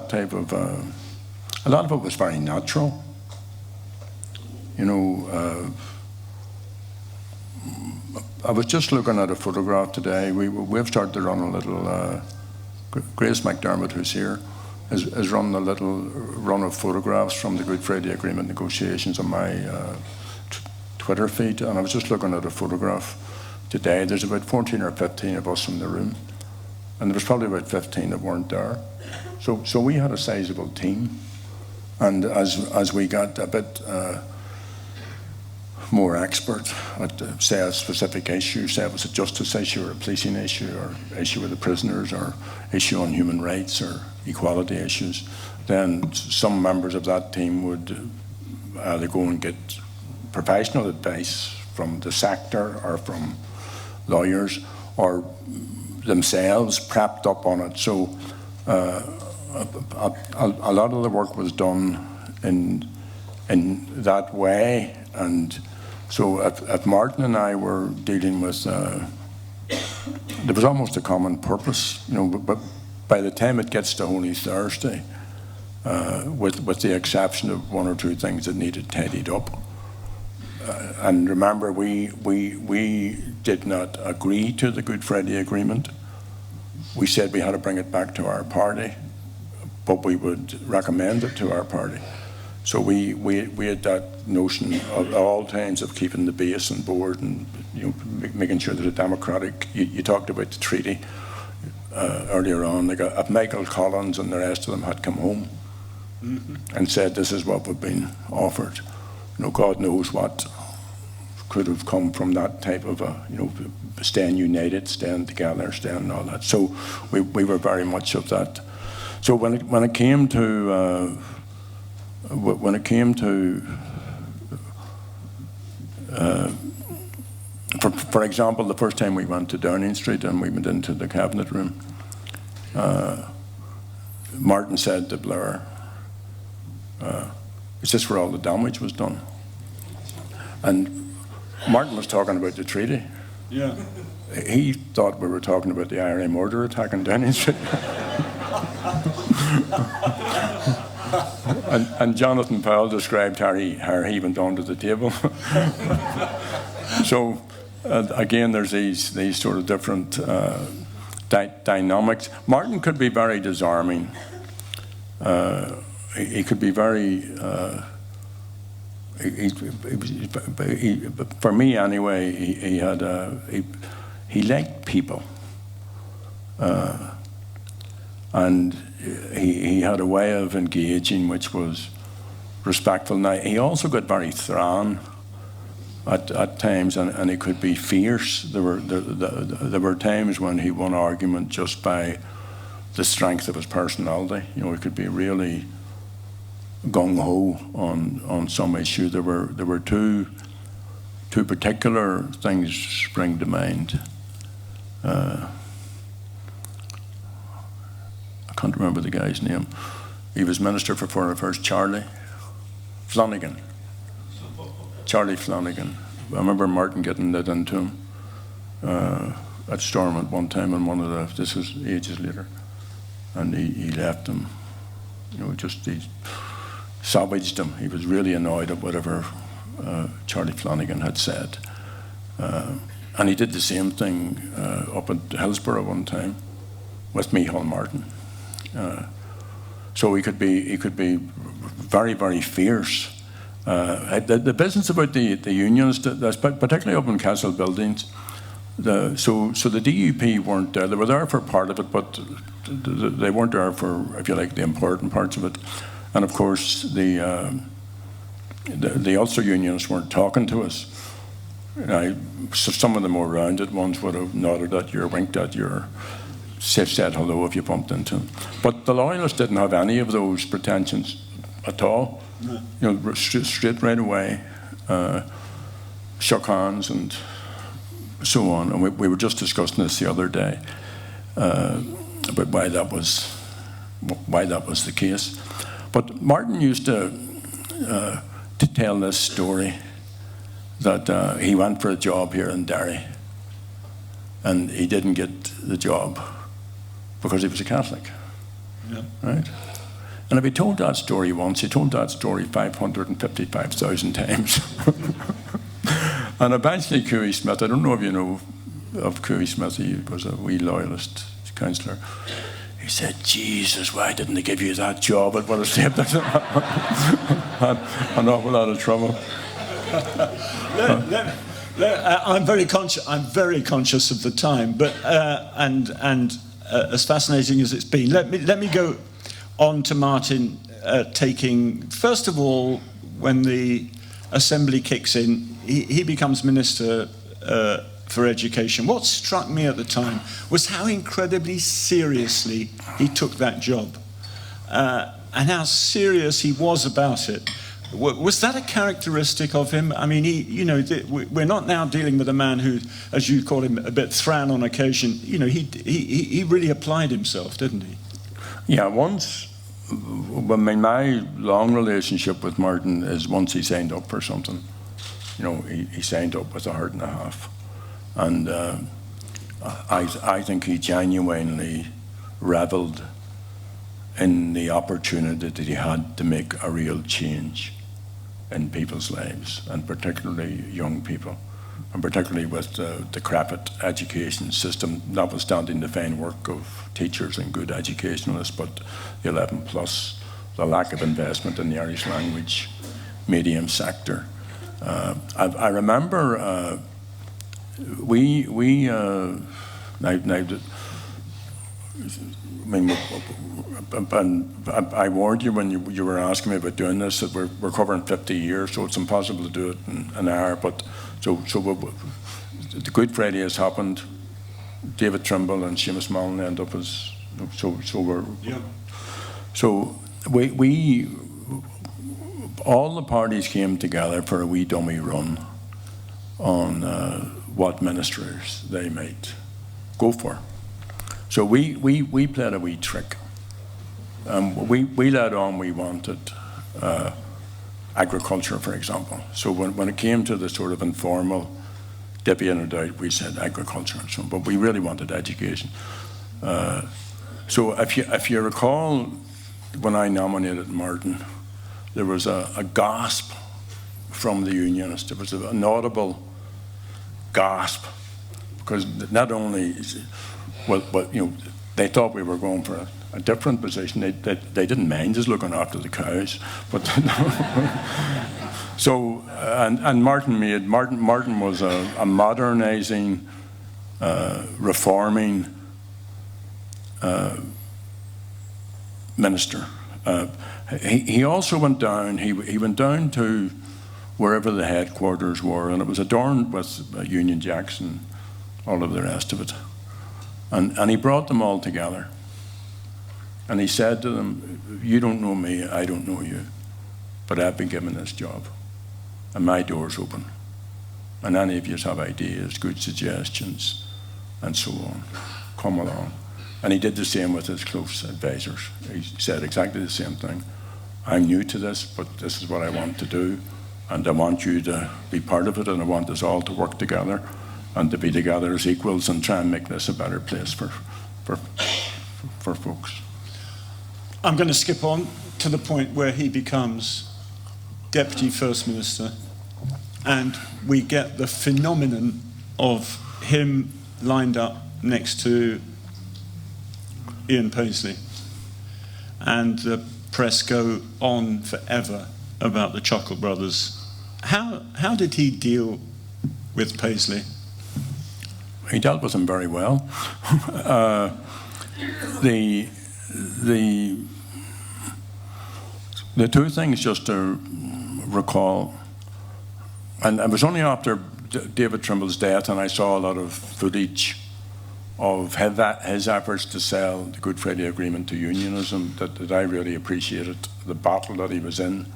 type of, a lot of it was very natural. I was just looking at a photograph today. We've started to run a little, Grace McDermott, who's here, has run a little run of photographs from the Good Friday Agreement negotiations on my Twitter feed, and I was just looking at a photograph today. There's about 14 or 15 of us in the room, and there was probably about 15 that weren't there. So we had a sizable team, and as we got a bit more expert at, say, a specific issue, say it was a justice issue or a policing issue or issue with the prisoners or issue on human rights or equality issues, then some members of that team would either go and get professional advice from the sector or from lawyers, or themselves prepped up on it. So a lot of the work was done in that way. And so if Martin and I were dealing with, there was almost a common purpose, but by the time it gets to Holy Thursday, with the exception of one or two things that needed tidied up. And remember, we did not agree to the Good Friday Agreement. We said we had to bring it back to our party, but we would recommend it to our party. So we had that notion at all times of keeping the base on board and making sure there's a democratic. You talked about the treaty earlier on. Like if Michael Collins and the rest of them had come home and said, "This is what we've been offered," God knows what could have come from that type of staying united, staying together, staying all that. So we were very much of that. So when it came to for example, the first time we went to Downing Street and we went into the cabinet room, Martin said to Blair, "Is this where all the damage was done?" And Martin was talking about the treaty. Yeah. He thought we were talking about the IRA murder attack on Downing Street. and Jonathan Powell described how he went onto the table. So again, there's these sort of different dynamics. Martin could be very disarming. He could be very. For me anyway, he liked people, and he had a way of engaging which was respectful. Now he also got very thrawn at times, and he could be fierce. There were times when he won argument just by the strength of his personality. He could be really gung-ho on some issue. There were two particular things spring to mind. I can't remember the guy's name. He was Minister for Foreign Affairs, Charlie. Flanagan. Charlie Flanagan. I remember Martin getting that into him at Stormont one time, and this was ages later, and he left him, just he savaged him. He was really annoyed at whatever Charlie Flanagan had said. And he did the same thing up at Hillsborough one time with Micheál Martin. So he could be very, very fierce. The business about the unions, particularly up in Castle Buildings, so the DUP weren't there. They were there for part of it, but they weren't there for, if you like, the important parts of it. And of course, the Ulster unions weren't talking to us. So some of the more rounded ones would have nodded at you, or winked at you, or said hello if you bumped into them. But the Loyalists didn't have any of those pretensions at all. No. Straight right away, shook hands and so on. And we were just discussing this the other day about why that was the case. But Martin used to tell this story that he went for a job here in Derry, and he didn't get the job because he was a Catholic. Yeah. Right? And if he told that story once, he told that story 555,000 times. And eventually Cooey Smith, I don't know if you know of Cooey Smith, he was a wee Loyalist councillor. He said, Jesus, why didn't they give you that job? It would have saved us an awful lot of trouble. I'm very conscious of the time, but and as fascinating as it's been, let me go on to Martin taking, first of all, when the Assembly kicks in, he becomes Minister for Education. What struck me at the time was how incredibly seriously he took that job, and how serious he was about it. Was that a characteristic of him? I mean, we're not now dealing with a man who, as you call him, a bit thran on occasion. He really applied himself, didn't he? Yeah, once. I mean, my long relationship with Martin is once he signed up for something. He signed up with a heart and a half, and I think he genuinely revelled in the opportunity that he had to make a real change in people's lives, and particularly young people, and particularly with the decrepit education system, notwithstanding the fine work of teachers and good educationalists, but the 11+, the lack of investment in the Irish language medium sector. I remember I warned you when you were asking me about doing this that we're covering 50 years, so it's impossible to do it in an hour. But so the Good Friday has happened. David Trimble and Seamus Mullen end up as we all the parties came together for a wee dummy run on what ministers they might go for. So we played a wee trick. We let on we wanted agriculture, for example. So when it came to the sort of informal dip in and out, we said agriculture and so on, but we really wanted education. So if you recall, when I nominated Martin, there was a gasp from the unionists. There was an audible gasp, because not only, they thought we were going for a different position. They didn't mind us looking after the cows, but so and Martin was a modernising, reforming minister. He also went down. He went down to wherever the headquarters were, and it was adorned with Union Jacks and all of the rest of it. And he brought them all together. And he said to them, "You don't know me, I don't know you, but I've been given this job, and my door's open. And any of you have ideas, good suggestions, and so on, come along." And he did the same with his close advisors. He said exactly the same thing. I'm new to this, but this is what I want to do, and I want you to be part of it, and I want us all to work together and to be together as equals and try and make this a better place for folks. I'm going to skip on to the point where he becomes Deputy First Minister, and we get the phenomenon of him lined up next to Ian Paisley, and the press go on forever about the Chuckle Brothers. How did he deal with Paisley? He dealt with him very well. The two things just to recall, and it was only after David Trimble's death, and I saw a lot of footage of his efforts to sell the Good Friday Agreement to unionism that I really appreciated the battle that he was in.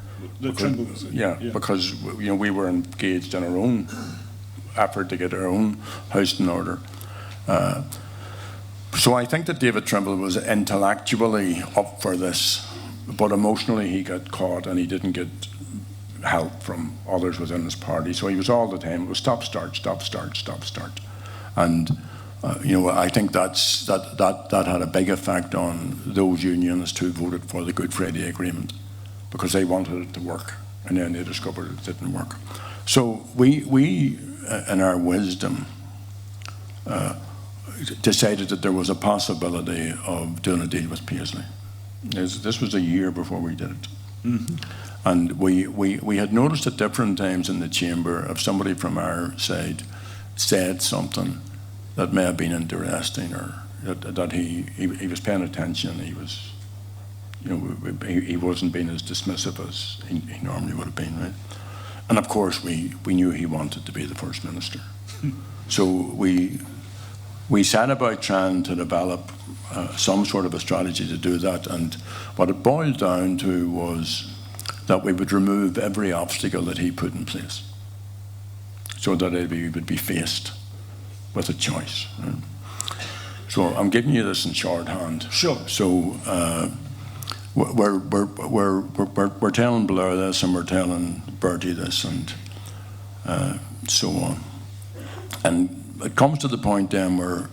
Trimble was in. Yeah, because we were engaged in our own effort to get our own house in order. So I think that David Trimble was intellectually up for this, but emotionally he got caught and he didn't get help from others within his party. So he was all the time, it was stop, start, stop, start, stop, start. And I think that had a big effect on those unionists who voted for the Good Friday Agreement, because they wanted it to work, and then they discovered it didn't work. So we in our wisdom, decided that there was a possibility of doing a deal with Paisley. This was a year before we did it. Mm-hmm. And we had noticed at different times in the chamber, if somebody from our side said something that may have been interesting, or that he was paying attention, he was, he wasn't being as dismissive as he normally would have been, right? And of course we knew he wanted to be the First Minister. So we set about trying to develop some sort of a strategy to do that, and what it boiled down to was that we would remove every obstacle that he put in place, so that he would be faced with a choice. Right? So I'm giving you this in shorthand. Sure. So we're telling Blair this, and we're telling Bertie this, and so on. And it comes to the point then where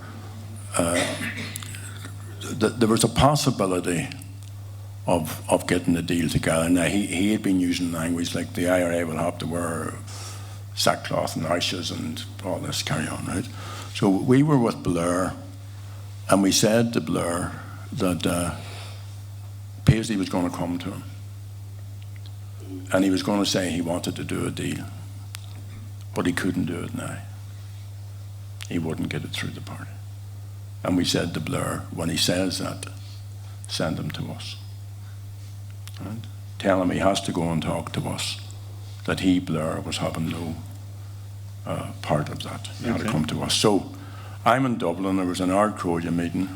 there was a possibility of getting the deal together. Now he had been using language like the IRA will have to wear sackcloth and ashes and all this carry on, right? So we were with Blair, and we said to Blair that Paisley was going to come to him, and he was going to say he wanted to do a deal, but he couldn't do it now. He wouldn't get it through the party. And we said to Blair, when he says that, send him to us. Right? Tell him he has to go and talk to us, that he, Blair, was having no part of that. He had to come to us. So I'm in Dublin, there was an Ardcroya meeting,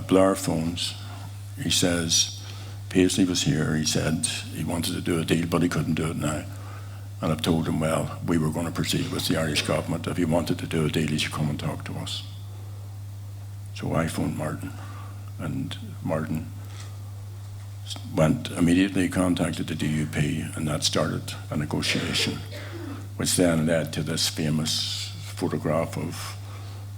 Blair phones, he says, Paisley was here, he said he wanted to do a deal, but he couldn't do it now. And I've told him, well, we were going to proceed with the Irish government. If he wanted to do a deal, he should come and talk to us. So I phoned Martin, and Martin went immediately, contacted the DUP, and that started a negotiation, which then led to this famous photograph of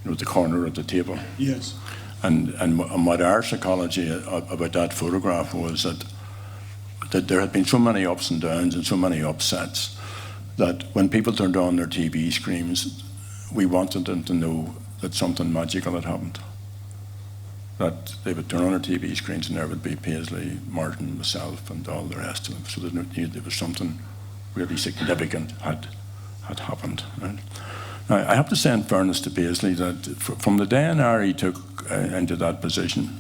the corner of the table. Yes. And what our psychology about that photograph was that there had been so many ups and downs and so many upsets that when people turned on their TV screens, we wanted them to know that something magical had happened. That they would turn on their TV screens and there would be Paisley, Martin, myself, and all the rest of them. So there was something really significant had happened. Right? Now, I have to say in fairness to Paisley that from the day and hour he took into that position,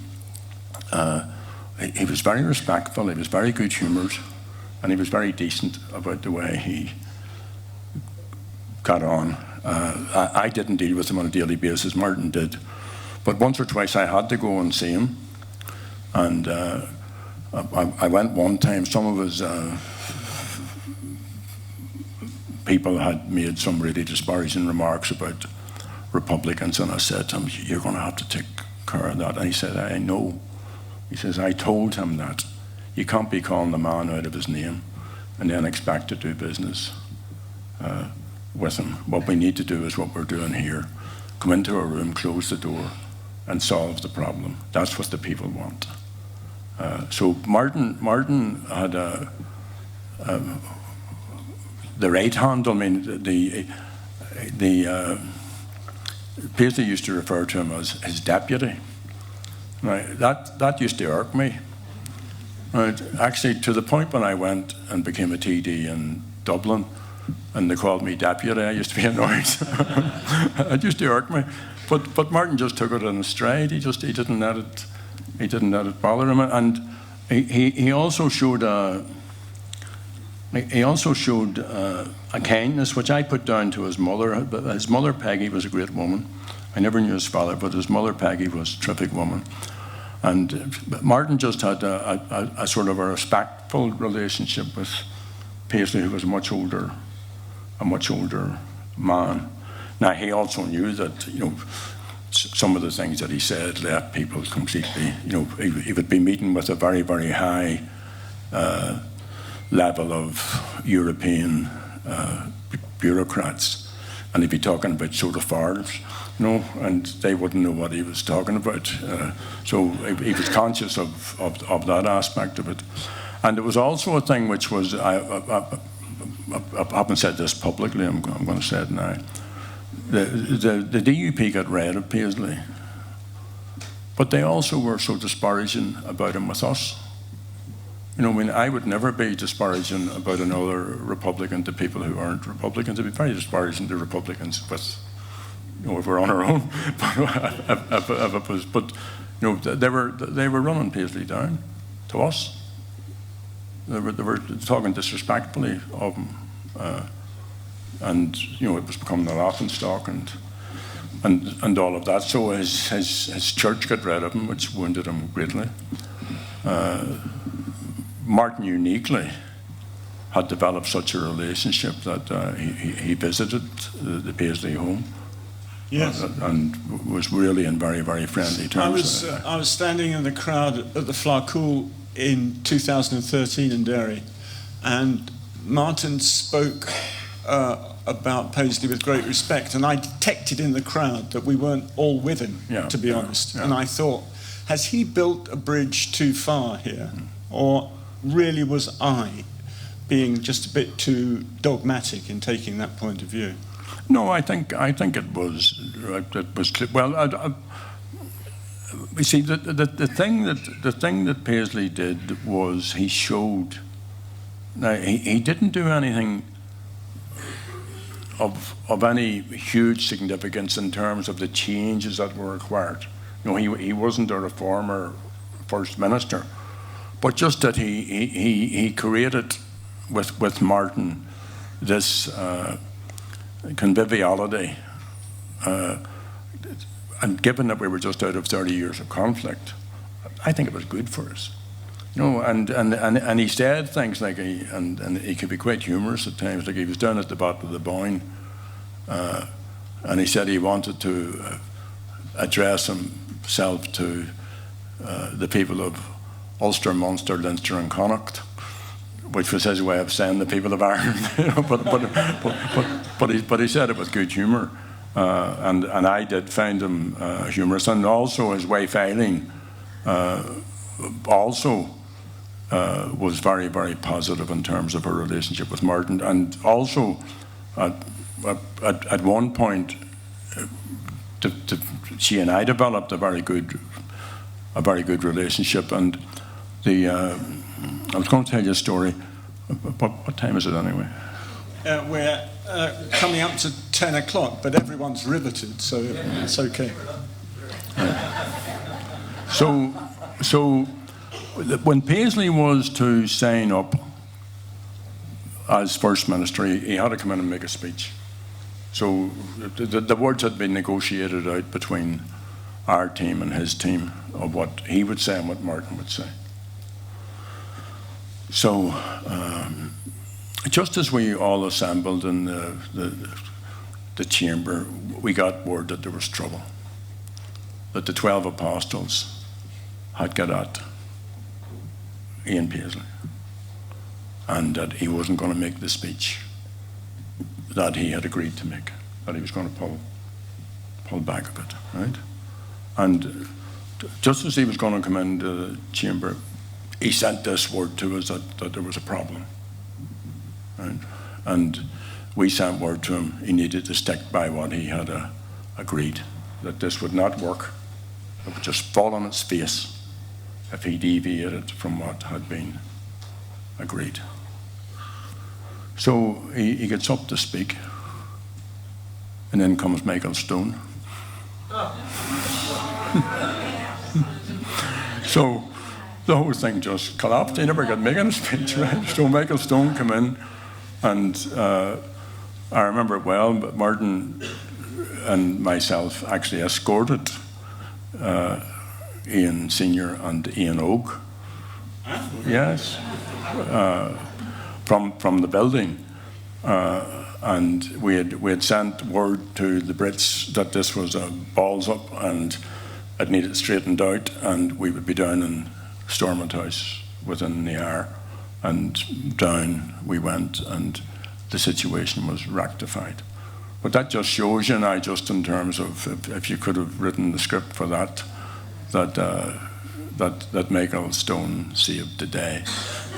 he was very respectful, he was very good humoured, and he was very decent about the way he got on. I didn't deal with him on a daily basis, Martin did. But once or twice I had to go and see him. And I went one time, some of his people had made some really disparaging remarks about Republicans, and I said to him, you're going to have to take care of that. And he said, I know. He says, I told him that. You can't be calling the man out of his name and then expect to do business with him. What we need to do is what we're doing here. Come into a room, close the door, and solve the problem. That's what the people want. So Martin had the right handle. I mean, the Paisley used to refer to him as his deputy. Right, that used to irk me. Right, actually, to the point when I went and became a TD in Dublin, and they called me deputy, I used to be annoyed. It used to irk me. But Martin just took it in his stride. He didn't let it bother him, and he also showed a kindness which I put down to his mother. His mother Peggy was a great woman. I never knew his father, but his mother Peggy was a terrific woman. And Martin just had a sort of a respectful relationship with Paisley, who was a much older man. Now, he also knew that, some of the things that he said left people completely, he would be meeting with a very, very high level of European bureaucrats, and he'd be talking about soda farms, and they wouldn't know what he was talking about. So he was conscious of that aspect of it. And there was also a thing which was, I haven't said this publicly, I'm going to say it now. The DUP got rid of Paisley, but they also were so disparaging about him with us. I would never be disparaging about another Republican to people who aren't Republicans. It'd be very disparaging to Republicans with, if we're on our own. But they were running Paisley down to us. They were talking disrespectfully of him, and it was becoming a laughing stock and all of that. So his church got rid of him, which wounded him greatly. Martin uniquely had developed such a relationship that he visited the Paisley home. Yes. And was really in very, very friendly terms. I was standing in the crowd at the Flarcool in 2013 in Derry, and Martin spoke about Paisley with great respect, and I detected in the crowd that we weren't all with him, to be honest. Yeah. And I thought, has he built a bridge too far here? Or really was I being just a bit too dogmatic in taking that point of view? No, I think it was well. You see, the thing that Paisley did was he showed. Now he didn't do anything of any huge significance in terms of the changes that were required. He wasn't a reformer first minister, but just that he created with Martin this conviviality, and given that we were just out of 30 years of conflict, I think it was good for us. And he said things like, and he could be quite humorous at times, like he was down at the bottom of the Boyne, and he said he wanted to address himself to the people of Ulster, Munster, Leinster and Connacht, which was his way of saying the people of Ireland. But he said it with good humour, and I did find him humorous, and also his way filing also was very, very positive in terms of her relationship with Martin, and also at one point she and I developed a very good relationship, and I was going to tell you a story. What time is it anyway? We're coming up to 10 o'clock, but everyone's riveted, so it's okay. So when Paisley was to sign up as First Minister, he had to come in and make a speech. So the words had been negotiated out between our team and his team of what he would say and what Martin would say. So just as we all assembled in the chamber, we got word that there was trouble, that the 12 apostles had got at Ian Paisley, and that he wasn't going to make the speech that he had agreed to make, that he was going to pull back a bit, right? And just as he was going to come into the chamber, he sent this word to us that there was a problem, right? And we sent word to him he needed to stick by what he had agreed, that this would not work. It would just fall on its face if he deviated from what had been agreed. So he gets up to speak, and then comes Michael Stone. So the whole thing just collapsed. He never got making a speech, right? So Michael Stone came in, and I remember it well, but Martin and myself actually escorted Ian Senior and Ian Oak, yes, from the building, and we had sent word to the Brits that this was a balls up and it needed straightened out, and we would be down in Stormont House within the hour, and down we went, and the situation was rectified. But that just shows you now, just in terms of if you could have written the script for that Michael Stone saved the day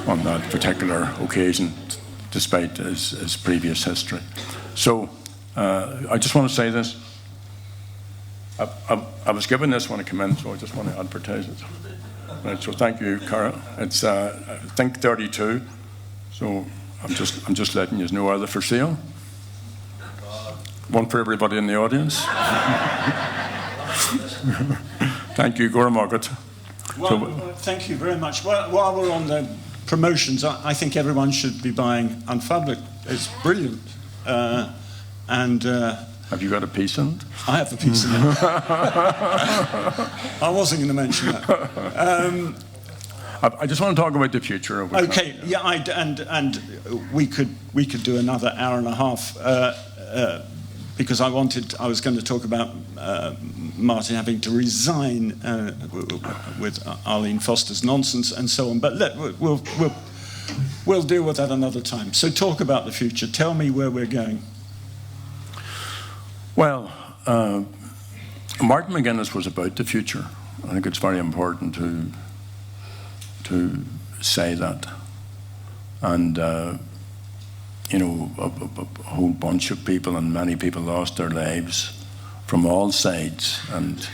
on that particular occasion, despite his previous history. So I just want to say this. I was given this when I came in, so I just want to advertise it. Right, so thank you, Carol. It's I think 32. So I'm just letting you know, are they for sale? One for everybody in the audience. Thank you, Gora Margaret. Well, thank you very much. Well, while we're on the promotions, I think everyone should be buying Unfabric. It's brilliant. Have you got a piece in it? I have a piece in it. I wasn't going to mention that. I just want to talk about the future of it. Okay, yeah, and we could do another hour and a half because I was going to talk about Martin having to resign with Arlene Foster's nonsense and so on. But we'll deal with that another time. So talk about the future. Tell me where we're going. Well, Martin McGuinness was about the future. I think it's very important to say that. And you know, a whole bunch of people, and many people lost their lives from all sides, and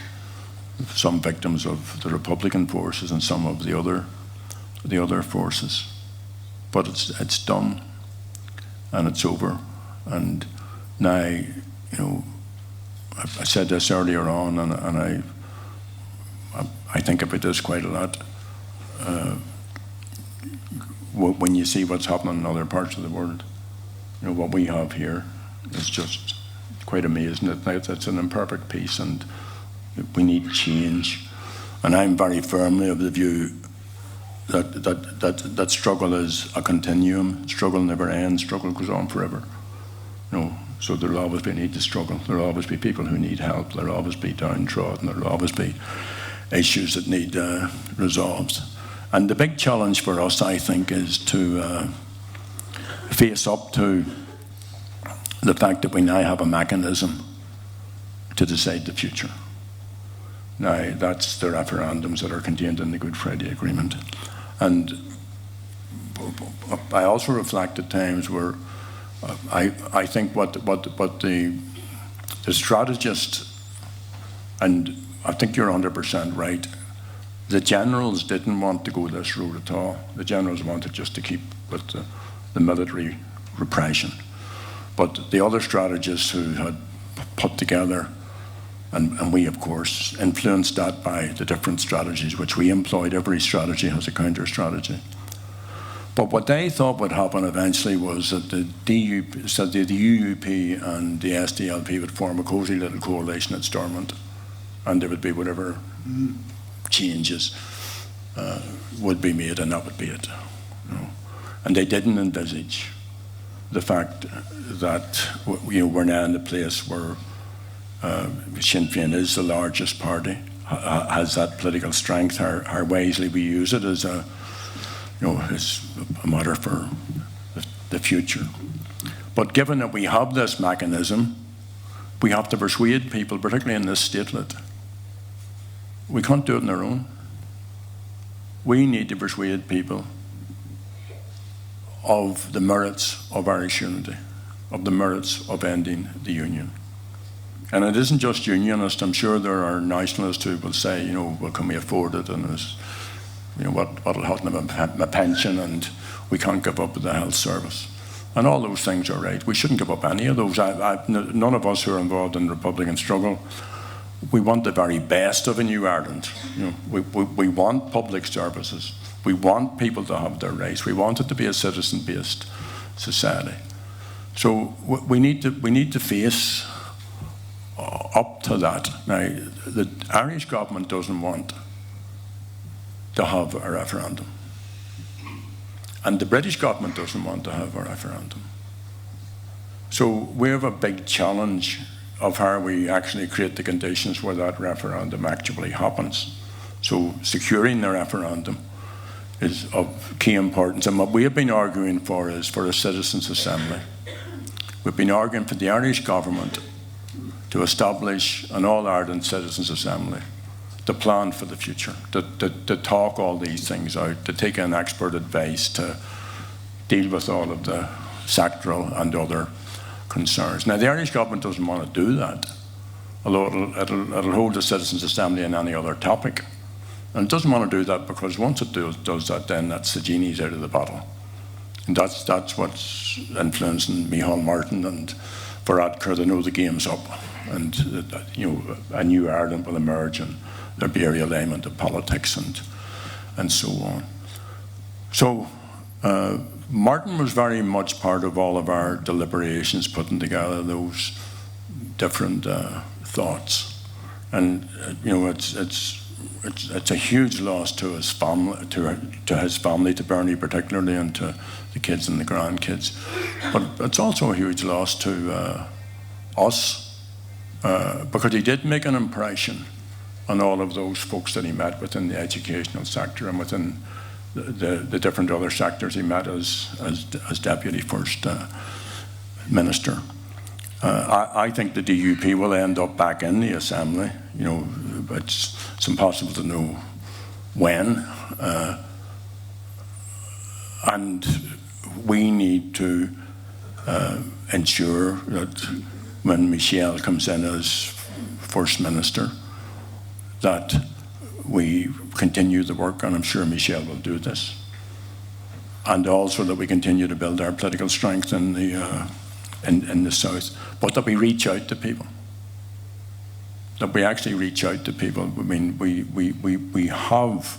some victims of the Republican forces and some of the other forces. But it's done, and it's over. And now, you know, I said this earlier on, and I think about this quite a lot. When you see what's happening in other parts of the world, you know, what we have here is just quite amazing. It's an imperfect piece, and we need change. And I'm very firmly of the view that struggle is a continuum. Struggle never ends. Struggle goes on forever. You know, so there'll always be a need to struggle. There'll always be people who need help. There'll always be downtrodden. There'll always be issues that need resolved. And the big challenge for us, I think, is to face up to the fact that we now have a mechanism to decide the future. Now, that's the referendums that are contained in the Good Friday Agreement. And I also reflect at times where I think what the strategist, and I think you're 100% right, the generals didn't want to go this route at all. The generals wanted just to keep with the military repression. But the other strategists who had put together, and we, of course, influenced that by the different strategies which we employed. Every strategy has a counter-strategy. But what they thought would happen eventually was that the UUP and the SDLP would form a cosy little coalition at Stormont, and there would be whatever changes would be made, and that would be it. You know? And they didn't envisage the fact that, you know, we're now in the place where Sinn Féin is the largest party, has that political strength. How wisely we use it as is a matter for the future. But given that we have this mechanism, we have to persuade people, particularly in this statelet. We can't do it on our own. We need to persuade people of the merits of Irish unity, of the merits of ending the Union. And it isn't just unionists. I'm sure there are nationalists who will say, well, can we afford it? And what'll happen to my pension? And we can't give up the health service. And all those things are right. We shouldn't give up any of those. None of us who are involved in the Republican struggle, we want the very best of a new Ireland. We want public services. We want people to have their rights. We want it to be a citizen-based society. So we need to face up to that. Now, the Irish government doesn't want to have a referendum. And the British government doesn't want to have a referendum. So we have a big challenge of how we actually create the conditions where that referendum actually happens. So securing the referendum is of key importance. And what we have been arguing for is for a citizens' assembly. We've been arguing for the Irish government to establish an all-Ireland citizens' assembly, to plan for the future, to talk all these things out, to take in expert advice, to deal with all of the sectoral and other concerns. Now, the Irish government doesn't want to do that, although it'll hold a citizens' assembly on any other topic. And it doesn't want to do that because once it does that, then that's the genie's out of the bottle. And that's what's influencing Micheál Martin and Varadkar. They know the game's up, and a new Ireland will emerge, and there'll be a realignment of politics and so on. So Martin was very much part of all of our deliberations, putting together those different thoughts, and it's a huge loss to his family, to his family, to Bernie particularly, and to the kids and the grandkids. But it's also a huge loss to us, because he did make an impression on all of those folks that he met within the educational sector and within the different other sectors he met as Deputy First Minister. I think the DUP will end up back in the Assembly. It's impossible to know when. And we need to ensure that when Michelle comes in as First Minister, that we continue the work, and I'm sure Michelle will do this, and also that we continue to build our political strength in the South, but that we reach out to people. That we actually reach out to people. I mean, we have,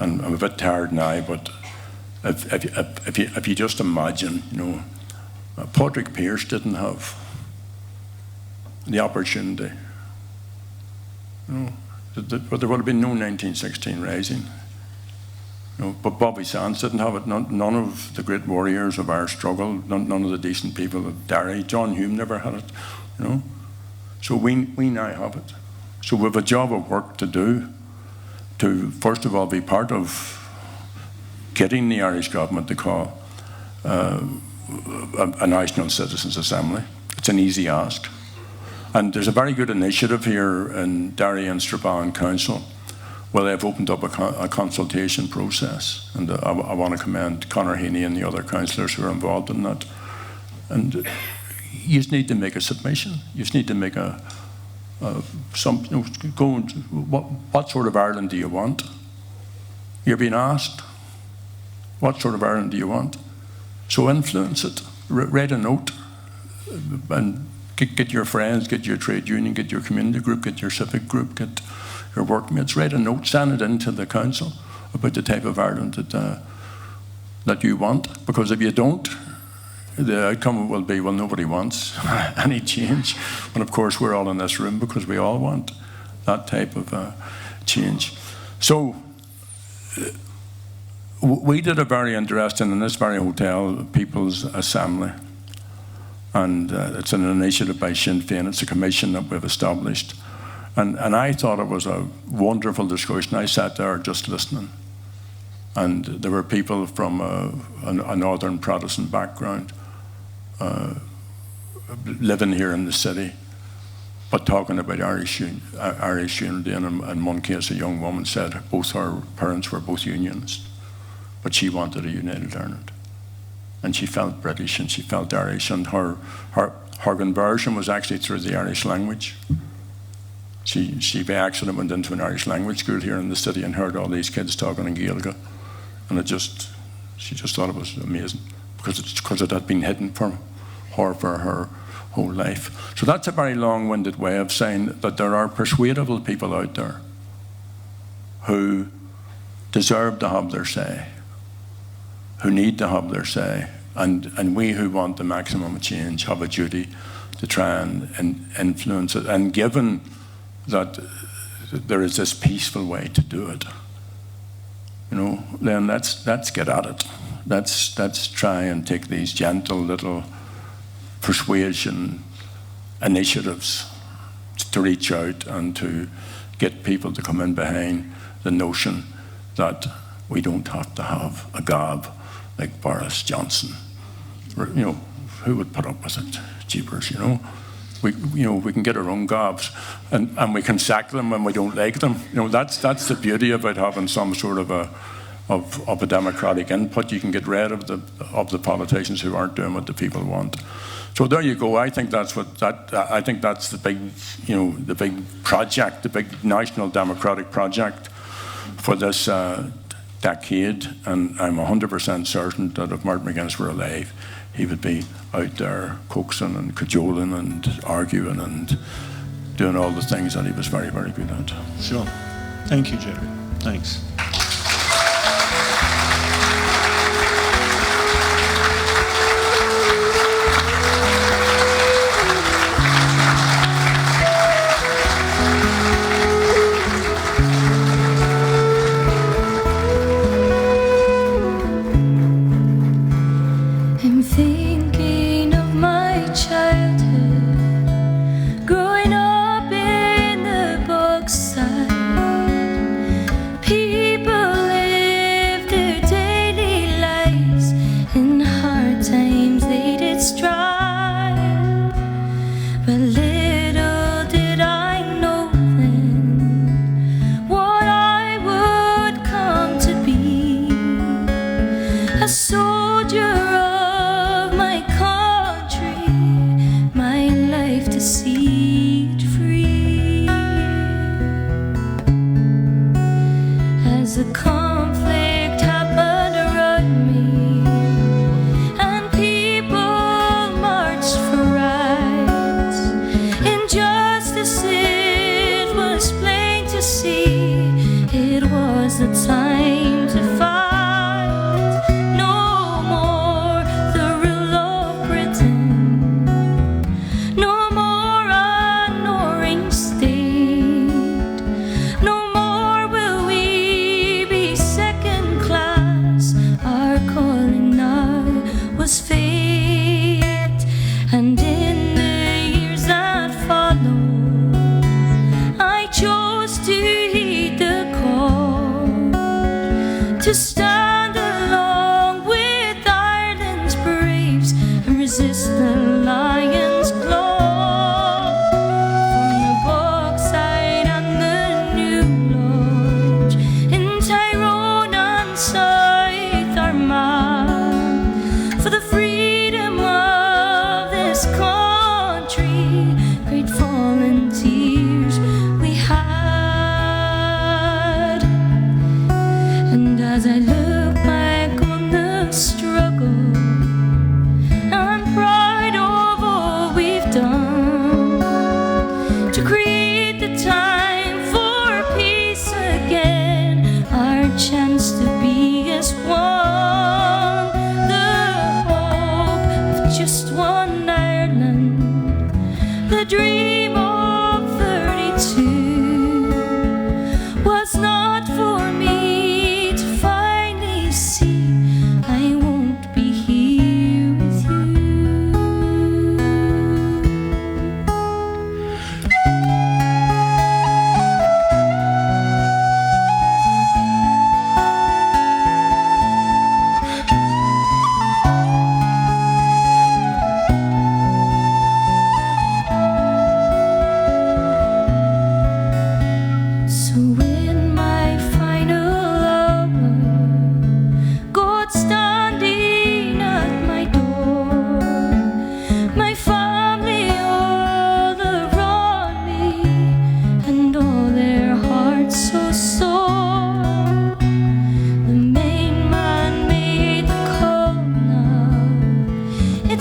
and I'm a bit tired now, but if you just imagine, Padraig Pearse didn't have the opportunity. But there would have been no 1916 Rising. But Bobby Sands didn't have it. None of the great warriors of our struggle, none of the decent people of Derry. John Hume never had it. So we now have it. So we have a job of work to do to, first of all, be part of getting the Irish government to call a National Citizens' Assembly. It's an easy ask. And there's a very good initiative here in Derry and Strabane Council where they've opened up a consultation process. And I want to commend Conor Heaney and the other councillors who are involved in that. And you just need to make a submission. You just need to make what sort of Ireland do you want? You're being asked, what sort of Ireland do you want? So influence it. Write a note and get your friends, get your trade union, get your community group, get your civic group, get your workmates. Write a note, send it into the council about the type of Ireland that you want. Because if you don't, the outcome will be, well, nobody wants any change. And of course, we're all in this room because we all want that type of change. So we did a very interesting, in this very hotel, People's Assembly. And it's an initiative by Sinn Féin. It's a commission that we've established. And I thought it was a wonderful discussion. I sat there just listening. And there were people from a northern Protestant background living here in the city, but talking about Irish unity. And in one case, a young woman said both her parents were both Unionists, but she wanted a united Ireland. And she felt British and she felt Irish, and her conversion was actually through the Irish language. She by accident went into an Irish language school here in the city and heard all these kids talking in Gaeilge, and she just thought it was amazing because it had been hidden from her for her whole life. So that's a very long-winded way of saying that there are persuadable people out there who deserve to have their say, who need to have their say, and we who want the maximum change have a duty to try and influence it. And given that there is this peaceful way to do it, then let's get at it. Let's try and take these gentle little persuasion initiatives to reach out and to get people to come in behind the notion that we don't have to have a gob like Boris Johnson. Who would put up with it? Jeepers, We can get our own gobs, and we can sack them when we don't like them. That's the beauty about having some sort of a democratic input. You can get rid of the politicians who aren't doing what the people want. So there you go. I think that's the big project, the big national democratic project for this decade. And I'm 100% certain that if Martin McGuinness were alive, he would be out there coaxing and cajoling and arguing and doing all the things that he was very, very good at. Sure. Thank you, Gerry. Thanks. A soldier of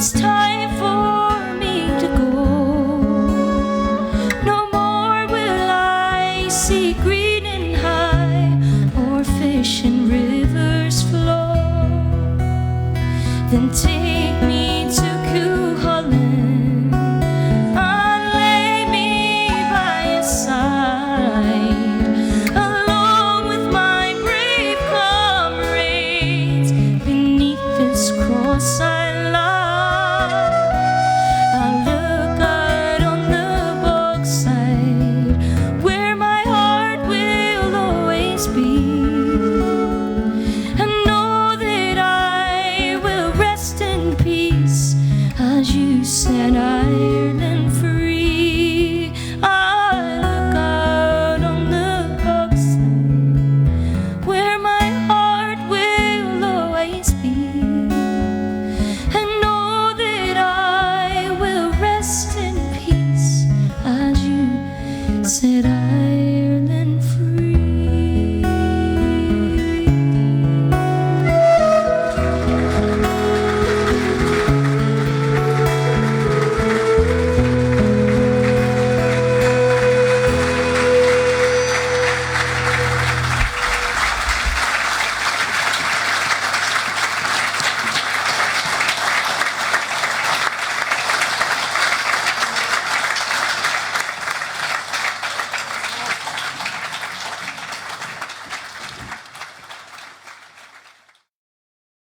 it's time for me to go. No more will I see green and high, or fish in rivers flow. Then take me to Cuchulainn, and lay me by his side, along with my brave comrades, beneath this cross I lie. I'll look out on the bogside, where my heart will always be, and know that I will rest in peace as you set Ireland free.